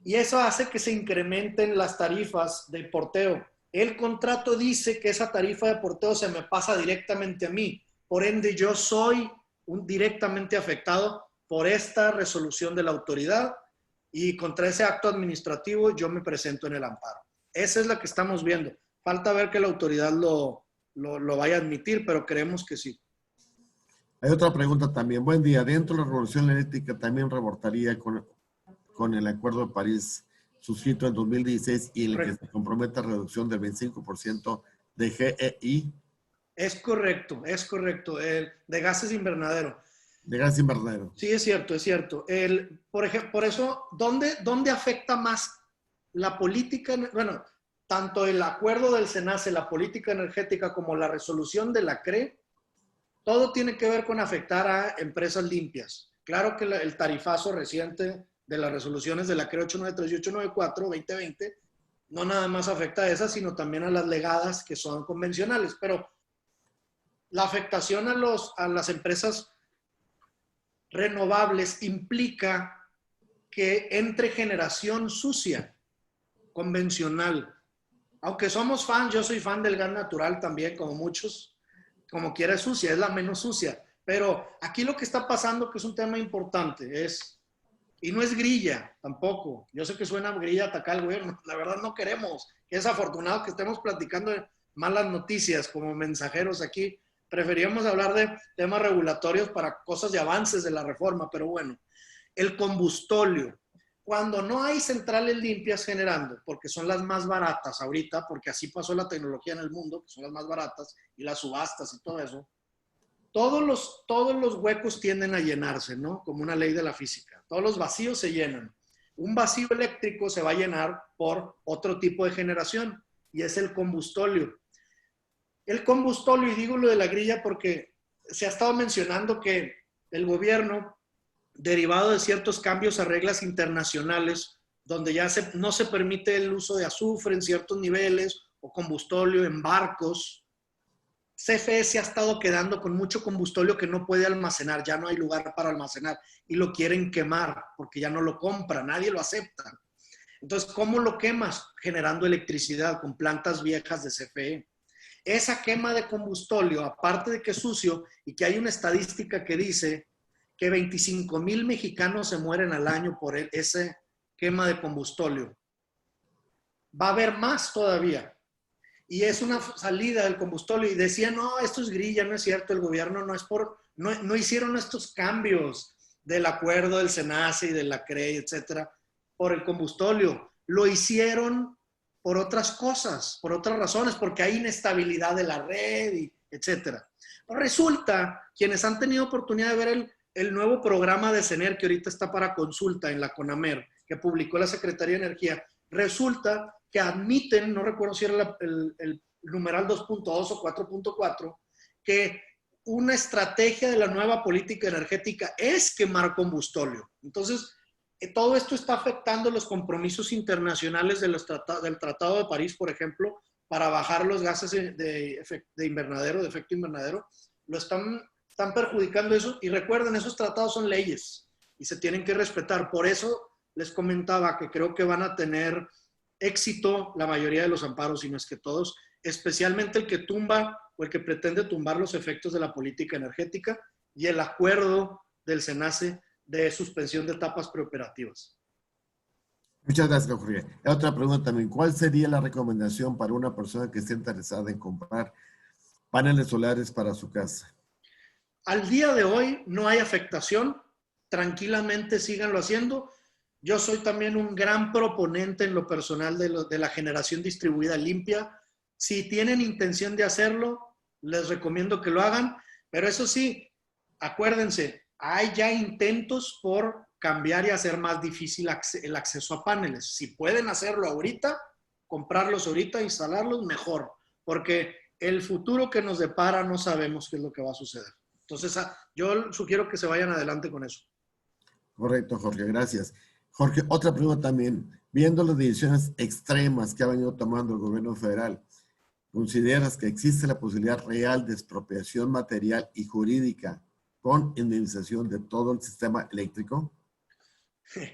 y eso hace que se incrementen las tarifas de porteo. El contrato dice que esa tarifa de porteo se me pasa directamente a mí. Por ende, yo soy directamente afectado por esta resolución de la autoridad y contra ese acto administrativo yo me presento en el amparo. Esa es la que estamos viendo. Falta ver que la autoridad lo vaya a admitir, pero creemos que sí. Hay otra pregunta también. Buen día. Dentro de la revolución eléctrica también reportaría con el Acuerdo de París suscrito en 2016 y en el que se compromete a reducción del 25% de GEI. Es correcto, de gases invernadero. De gas invernadero. Sí, es cierto, es cierto. Por ejemplo, por eso, ¿dónde afecta más la política? Bueno, tanto el acuerdo del SENACE, la política energética, como la resolución de la CRE, todo tiene que ver con afectar a empresas limpias. Claro que el tarifazo reciente de las resoluciones de la CRE 893 y 894, 2020, no nada más afecta a esas, sino también a las legadas que son convencionales. Pero la afectación a las empresas renovables implica que entre generación sucia, convencional. Aunque somos fans, yo soy fan del gas natural también, como muchos, como quiera es sucia, es la menos sucia. Pero aquí lo que está pasando, que es un tema importante, y no es grilla tampoco. Yo sé que suena grilla atacar al gobierno, la verdad no queremos. Es afortunado que estemos platicando de malas noticias como mensajeros aquí. Preferíamos hablar de temas regulatorios para cosas de avances de la reforma, pero bueno, el combustóleo. Cuando no hay centrales limpias generando, porque son las más baratas ahorita, porque así pasó la tecnología en el mundo, que son las más baratas, y las subastas y todo eso, todos los huecos tienden a llenarse, ¿no? Como una ley de la física. Todos los vacíos se llenan. Un vacío eléctrico se va a llenar por otro tipo de generación, y es el combustóleo. El combustóleo, y digo lo de la grilla porque se ha estado mencionando que el gobierno, derivado de ciertos cambios a reglas internacionales, donde ya no se permite el uso de azufre en ciertos niveles o combustóleo en barcos, CFE se ha estado quedando con mucho combustóleo que no puede almacenar, ya no hay lugar para almacenar y lo quieren quemar porque ya no lo compra, nadie lo acepta. Entonces, ¿cómo lo quemas? Generando electricidad con plantas viejas de CFE. Esa quema de combustóleo, aparte de que es sucio y que hay una estadística que dice que 25,000 mexicanos se mueren al año por ese quema de combustóleo. Va a haber más todavía. Y es una salida del combustóleo. Y decían, no, esto es grilla, no es cierto, el gobierno no hicieron estos cambios del acuerdo del SENACE y de la CRE, etcétera, por el combustóleo. Lo hicieron por otras cosas, por otras razones, porque hay inestabilidad de la red, y etcétera. Resulta, quienes han tenido oportunidad de ver el nuevo programa de CENER, que ahorita está para consulta en la CONAMER, que publicó la Secretaría de Energía, resulta que admiten, no recuerdo si era el numeral 2.2 o 4.4, que una estrategia de la nueva política energética es quemar combustóleo. Entonces, todo esto está afectando los compromisos internacionales del Tratado de París, por ejemplo, para bajar los gases de invernadero, de efecto invernadero. Lo están perjudicando eso. Y recuerden, esos tratados son leyes y se tienen que respetar. Por eso les comentaba que creo que van a tener éxito la mayoría de los amparos, si no es que todos, especialmente el que tumba o el que pretende tumbar los efectos de la política energética y el acuerdo del SENACE de suspensión de etapas preoperativas. Muchas gracias, Jorge. Otra pregunta también. ¿Cuál sería la recomendación para una persona que esté interesada en comprar paneles solares para su casa? Al día de hoy no hay afectación. Tranquilamente síganlo haciendo. Yo soy también un gran proponente en lo personal de la generación distribuida limpia. Si tienen intención de hacerlo, les recomiendo que lo hagan. Pero eso sí, acuérdense, hay ya intentos por cambiar y hacer más difícil el acceso a paneles. Si pueden hacerlo ahorita, comprarlos ahorita, instalarlos, mejor. Porque el futuro que nos depara no sabemos qué es lo que va a suceder. Entonces, yo sugiero que se vayan adelante con eso. Correcto, Jorge, gracias. Jorge, otra pregunta también. Viendo las decisiones extremas que ha venido tomando el gobierno federal, ¿consideras que existe la posibilidad real de expropiación material y jurídica con indemnización de todo el sistema eléctrico?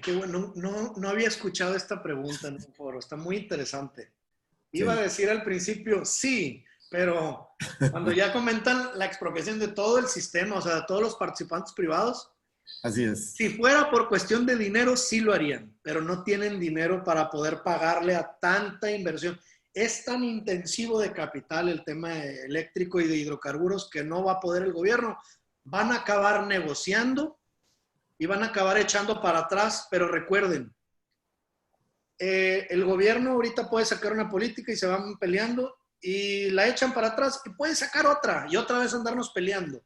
Qué bueno, no había escuchado esta pregunta en un foro, está muy interesante. Iba a decir al principio sí, pero cuando ya comentan la expropiación de todo el sistema, o sea, de todos los participantes privados, así es. Si fuera por cuestión de dinero, sí lo harían, pero no tienen dinero para poder pagarle a tanta inversión. Es tan intensivo de capital el tema eléctrico y de hidrocarburos que no va a poder el gobierno. Van a acabar negociando y van a acabar echando para atrás, pero recuerden, el gobierno ahorita puede sacar una política y se van peleando y la echan para atrás y puede sacar otra y otra vez andarnos peleando.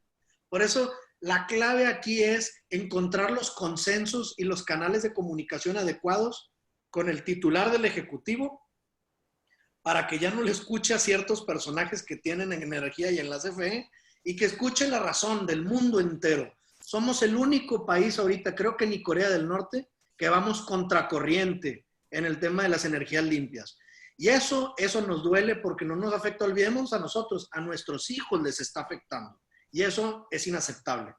Por eso la clave aquí es encontrar los consensos y los canales de comunicación adecuados con el titular del Ejecutivo para que ya no le escuche a ciertos personajes que tienen en energía y en la CFE y que escuche la razón del mundo entero. Somos el único país ahorita, creo que ni Corea del Norte, que vamos contracorriente en el tema de las energías limpias. Y eso nos duele porque no nos afecta, olvidemos a nosotros, a nuestros hijos les está afectando. Y eso es inaceptable.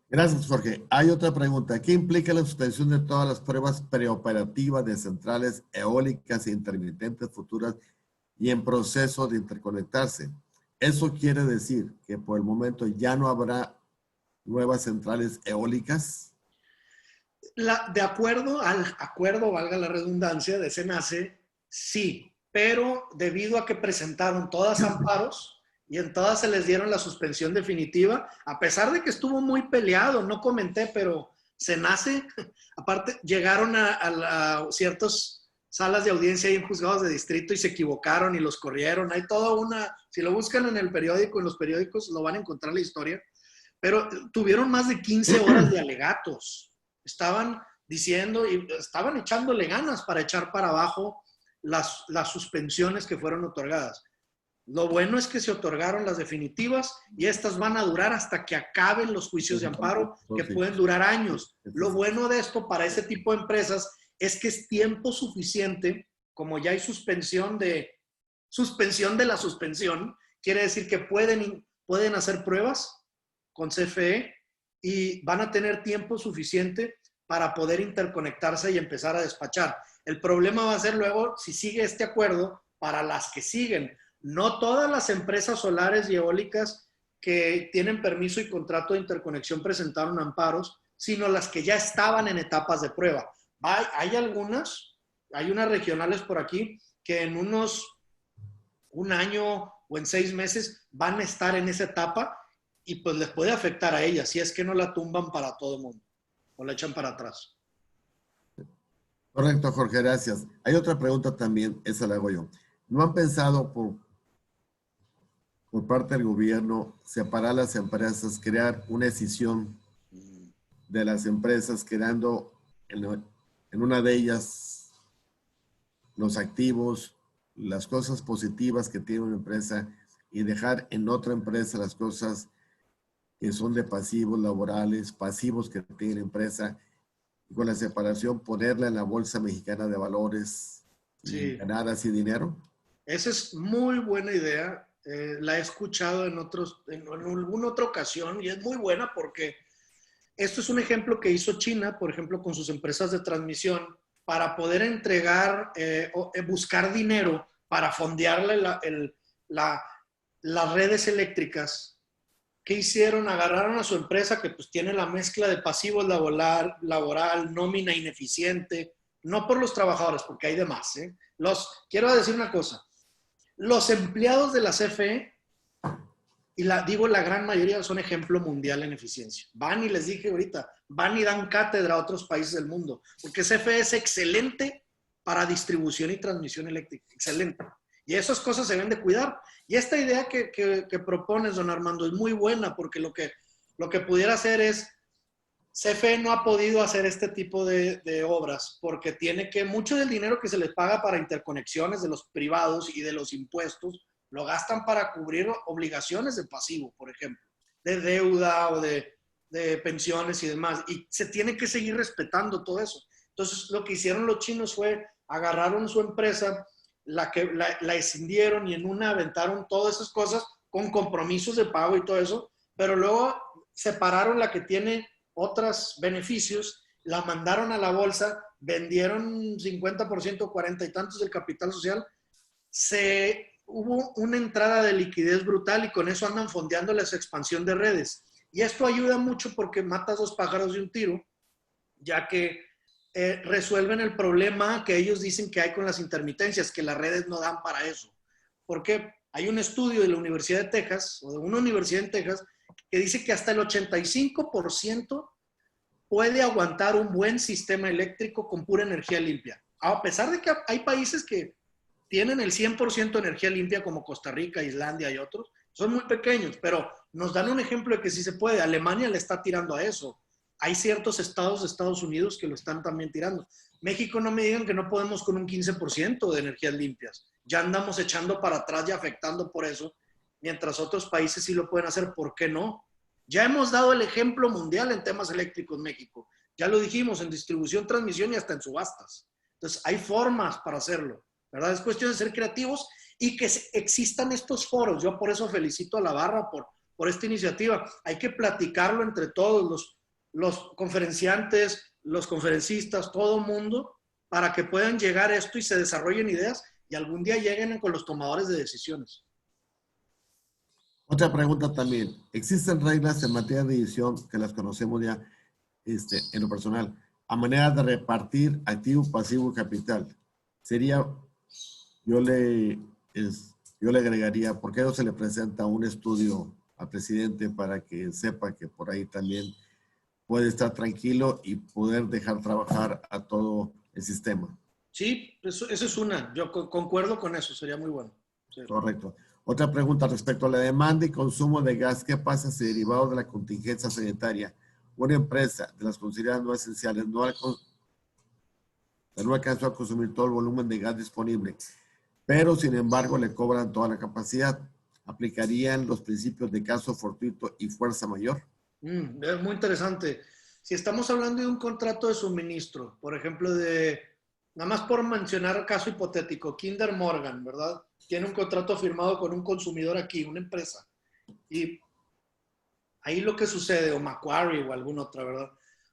Gracias, Jorge. Hay otra pregunta. ¿Qué implica la suspensión de todas las pruebas preoperativas de centrales eólicas e intermitentes futuras y en proceso de interconectarse? ¿Eso quiere decir que por el momento ya no habrá nuevas centrales eólicas? De acuerdo al acuerdo, valga la redundancia, de SENACE, sí, pero debido a que presentaron todas amparos, y en todas se les dieron la suspensión definitiva, a pesar de que estuvo muy peleado, no comenté, pero SENACE, aparte, llegaron a ciertas salas de audiencia y en juzgados de distrito y se equivocaron y los corrieron. Hay toda una, si lo buscan en el periódico, en los periódicos, lo van a encontrar la historia, pero tuvieron más de 15 horas de alegatos. Estaban diciendo y estaban echándole ganas para echar para abajo las suspensiones que fueron otorgadas. Lo bueno es que se otorgaron las definitivas y estas van a durar hasta que acaben los juicios de amparo, que pueden durar años. Lo bueno de esto para ese tipo de empresas es que es tiempo suficiente, como ya hay suspensión de suspensión de la suspensión, quiere decir que pueden hacer pruebas con CFE y van a tener tiempo suficiente para poder interconectarse y empezar a despachar. El problema va a ser luego si sigue este acuerdo para las que siguen. No todas las empresas solares y eólicas que tienen permiso y contrato de interconexión presentaron amparos, sino las que ya estaban en etapas de prueba. Hay unas regionales por aquí que en un año o en 6 meses van a estar en esa etapa y pues les puede afectar a ellas si es que no la tumban para todo el mundo o la echan para atrás. Correcto, Jorge, gracias. Hay otra pregunta también, esa la hago yo. ¿No han pensado por parte del gobierno separar las empresas, crear una escisión de las empresas, quedando en una de ellas los activos, las cosas positivas que tiene una empresa y dejar en otra empresa las cosas que son de pasivos laborales, pasivos que tiene la empresa, y con la separación ponerla en la Bolsa Mexicana de Valores y ganar así dinero? Esa es muy buena idea. La he escuchado en alguna otra ocasión y es muy buena porque esto es un ejemplo que hizo China, por ejemplo, con sus empresas de transmisión para poder entregar o buscar dinero para fondearle las redes eléctricas. ¿Qué hicieron? Agarraron a su empresa que pues tiene la mezcla de pasivos laboral, nómina ineficiente, no por los trabajadores, porque hay de más. Quiero decir una cosa, los empleados de la CFE, y la gran mayoría son ejemplo mundial en eficiencia. Van y les dije ahorita, van y dan cátedra a otros países del mundo, porque CFE es excelente para distribución y transmisión eléctrica, excelente. Y esas cosas se deben de cuidar. Y esta idea que propones, don Armando, es muy buena, porque lo que pudiera hacer es, CFE no ha podido hacer este tipo de obras, porque mucho del dinero que se les paga para interconexiones de los privados y de los impuestos, lo gastan para cubrir obligaciones de pasivo, por ejemplo, de deuda o de pensiones y demás. Y se tiene que seguir respetando todo eso. Entonces, lo que hicieron los chinos fue, agarraron su empresa, la escindieron y en una aventaron todas esas cosas con compromisos de pago y todo eso, pero luego separaron la que tiene otros beneficios, la mandaron a la bolsa, vendieron 50%, 40 y tantos del capital social, hubo una entrada de liquidez brutal y con eso andan fondeándoles expansión de redes. Y esto ayuda mucho porque mata 2 pájaros de un tiro, ya que resuelven el problema que ellos dicen que hay con las intermitencias, que las redes no dan para eso. Porque hay un estudio de la Universidad de Texas, o de una universidad en Texas, que dice que hasta el 85% puede aguantar un buen sistema eléctrico con pura energía limpia. A pesar de que hay países que tienen el 100% de energía limpia, como Costa Rica, Islandia y otros, son muy pequeños, pero nos dan un ejemplo de que sí se puede. Alemania le está tirando a eso. Hay ciertos estados de Estados Unidos que lo están también tirando. México, no me digan que no podemos con un 15% de energías limpias. Ya andamos echando para atrás y afectando por eso, mientras otros países sí lo pueden hacer. ¿Por qué no? Ya hemos dado el ejemplo mundial en temas eléctricos en México. Ya lo dijimos, en distribución, transmisión y hasta en subastas. Entonces, hay formas para hacerlo, ¿verdad? Es cuestión de ser creativos y que existan estos foros. Yo por eso felicito a la barra por esta iniciativa. Hay que platicarlo entre todos los conferenciantes, los conferencistas, todo el mundo, para que puedan llegar a esto y se desarrollen ideas y algún día lleguen con los tomadores de decisiones. Otra pregunta también. ¿Existen reglas en materia de división que las conocemos ya en lo personal? A manera de repartir activo, pasivo y capital. Yo le agregaría, ¿por qué no se le presenta un estudio al presidente para que sepa que por ahí también puede estar tranquilo y poder dejar trabajar a todo el sistema? Sí, eso es una. Yo concuerdo con eso, sería muy bueno. Sí. Correcto. Otra pregunta respecto a la demanda y consumo de gas. ¿Qué pasa si derivado de la contingencia sanitaria una empresa de las consideradas no esenciales no alcanzó a consumir todo el volumen de gas disponible, pero sin embargo le cobran toda la capacidad? ¿Aplicarían los principios de caso fortuito y fuerza mayor? Es muy interesante. Si estamos hablando de un contrato de suministro, por ejemplo, nada más por mencionar caso hipotético, Kinder Morgan, ¿verdad? tiene un contrato firmado con un consumidor aquí, una empresa. Y ahí lo que sucede, o Macquarie o alguna otra, ¿verdad?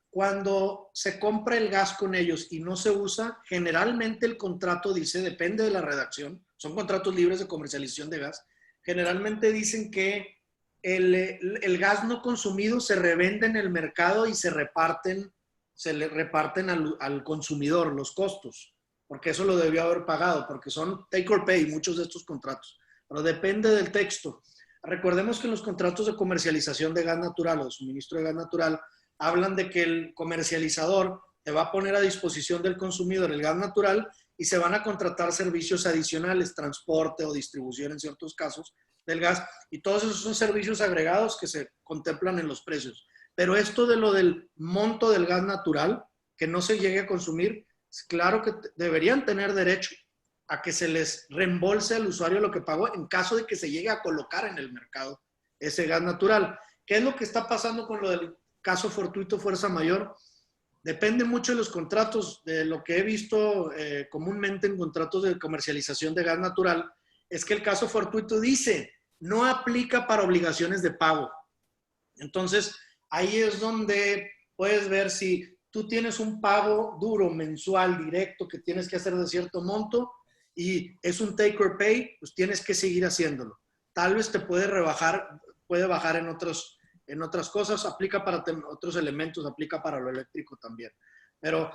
Cuando se compra el gas con ellos y no se usa, generalmente el contrato dice, depende de la redacción, son contratos libres de comercialización de gas, generalmente dicen que el gas no consumido se revende en el mercado y se le reparten al consumidor los costos, porque eso lo debió haber pagado, porque son take or pay muchos de estos contratos, pero depende del texto. Recordemos que en los contratos de comercialización de gas natural o de suministro de gas natural hablan de que el comercializador te va a poner a disposición del consumidor el gas natural y se van a contratar servicios adicionales, transporte o distribución en ciertos casos del gas, y todos esos son servicios agregados que se contemplan en los precios. Pero esto de lo del monto del gas natural, que no se llegue a consumir, claro que deberían tener derecho a que se les reembolse al usuario lo que pagó en caso de que se llegue a colocar en el mercado ese gas natural. ¿Qué es lo que está pasando con lo del caso fortuito fuerza mayor? Depende mucho de los contratos. De lo que he visto comúnmente en contratos de comercialización de gas natural, es que el caso fortuito dice, no aplica para obligaciones de pago. Entonces, ahí es donde puedes ver si tú tienes un pago duro, mensual, directo, que tienes que hacer de cierto monto y es un take or pay, pues tienes que seguir haciéndolo. Tal vez te puede rebajar, puede bajar en otras cosas, aplica para otros elementos, aplica para lo eléctrico también. Pero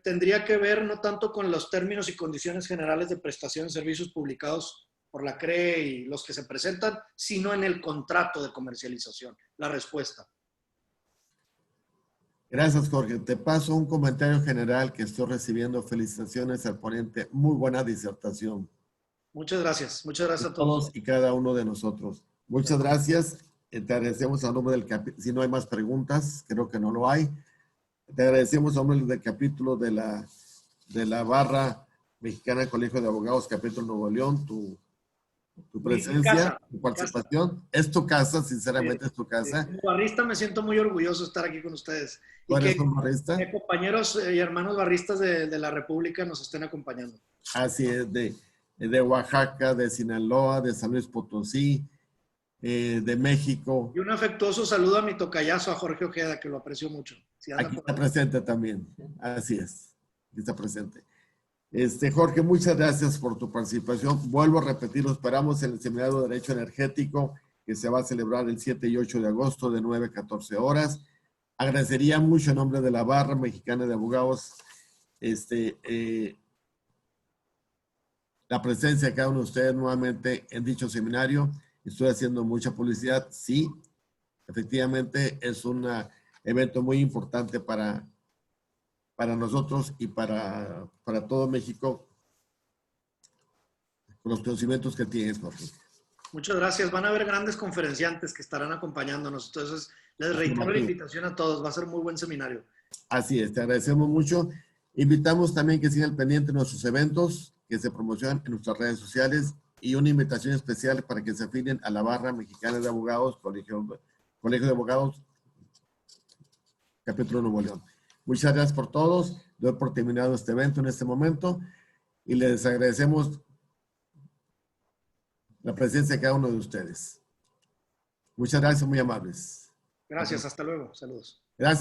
tendría que ver no tanto con los términos y condiciones generales de prestación de servicios publicados por la CRE y los que se presentan, sino en el contrato de comercialización. La respuesta. Gracias, Jorge. Te paso un comentario general que estoy recibiendo. Felicitaciones al ponente. Muy buena disertación. Muchas gracias. Muchas gracias a Todos y cada uno de nosotros. Muchas gracias. Te agradecemos a nombre del capítulo. Si no hay más preguntas, creo que no lo hay. Te agradecemos a nombre del capítulo de la Barra Mexicana del Colegio de Abogados, capítulo Nuevo León, tu presencia, tu participación. Es tu casa, sinceramente es tu casa. Como barrista me siento muy orgulloso de estar aquí con ustedes. ¿Tú eres un barrista? Que compañeros y hermanos barristas de la República nos estén acompañando. Así es, de Oaxaca, de Sinaloa, de San Luis Potosí, de México. Y un afectuoso saludo a mi tocayazo, a Jorge Ojeda, que lo aprecio mucho. Si aquí está presente también. Así es, aquí está presente. Jorge, muchas gracias por tu participación. Vuelvo a repetir, lo esperamos en el Seminario de Derecho Energético, que se va a celebrar el 7 y 8 de agosto de 9 a 14 horas. Agradecería mucho en nombre de la Barra Mexicana de Abogados la presencia de cada uno de ustedes nuevamente en dicho seminario. Estoy haciendo mucha publicidad. Sí, efectivamente es un evento muy importante para nosotros y para todo México, con los conocimientos que tienes, Jorge. Muchas gracias. Van a haber grandes conferenciantes que estarán acompañándonos. Entonces, les reitero la invitación a todos. Va a ser un muy buen seminario. Así es, te agradecemos mucho. Invitamos también que sigan pendientes de nuestros eventos que se promocionan en nuestras redes sociales y una invitación especial para que se afilien a la Barra Mexicana de Abogados, Colegio de Abogados, capítulo Nuevo León. Muchas gracias por todos. Doy por terminado este evento en este momento y les agradecemos la presencia de cada uno de ustedes. Muchas gracias, muy amables. Gracias, hasta luego. Saludos. Gracias.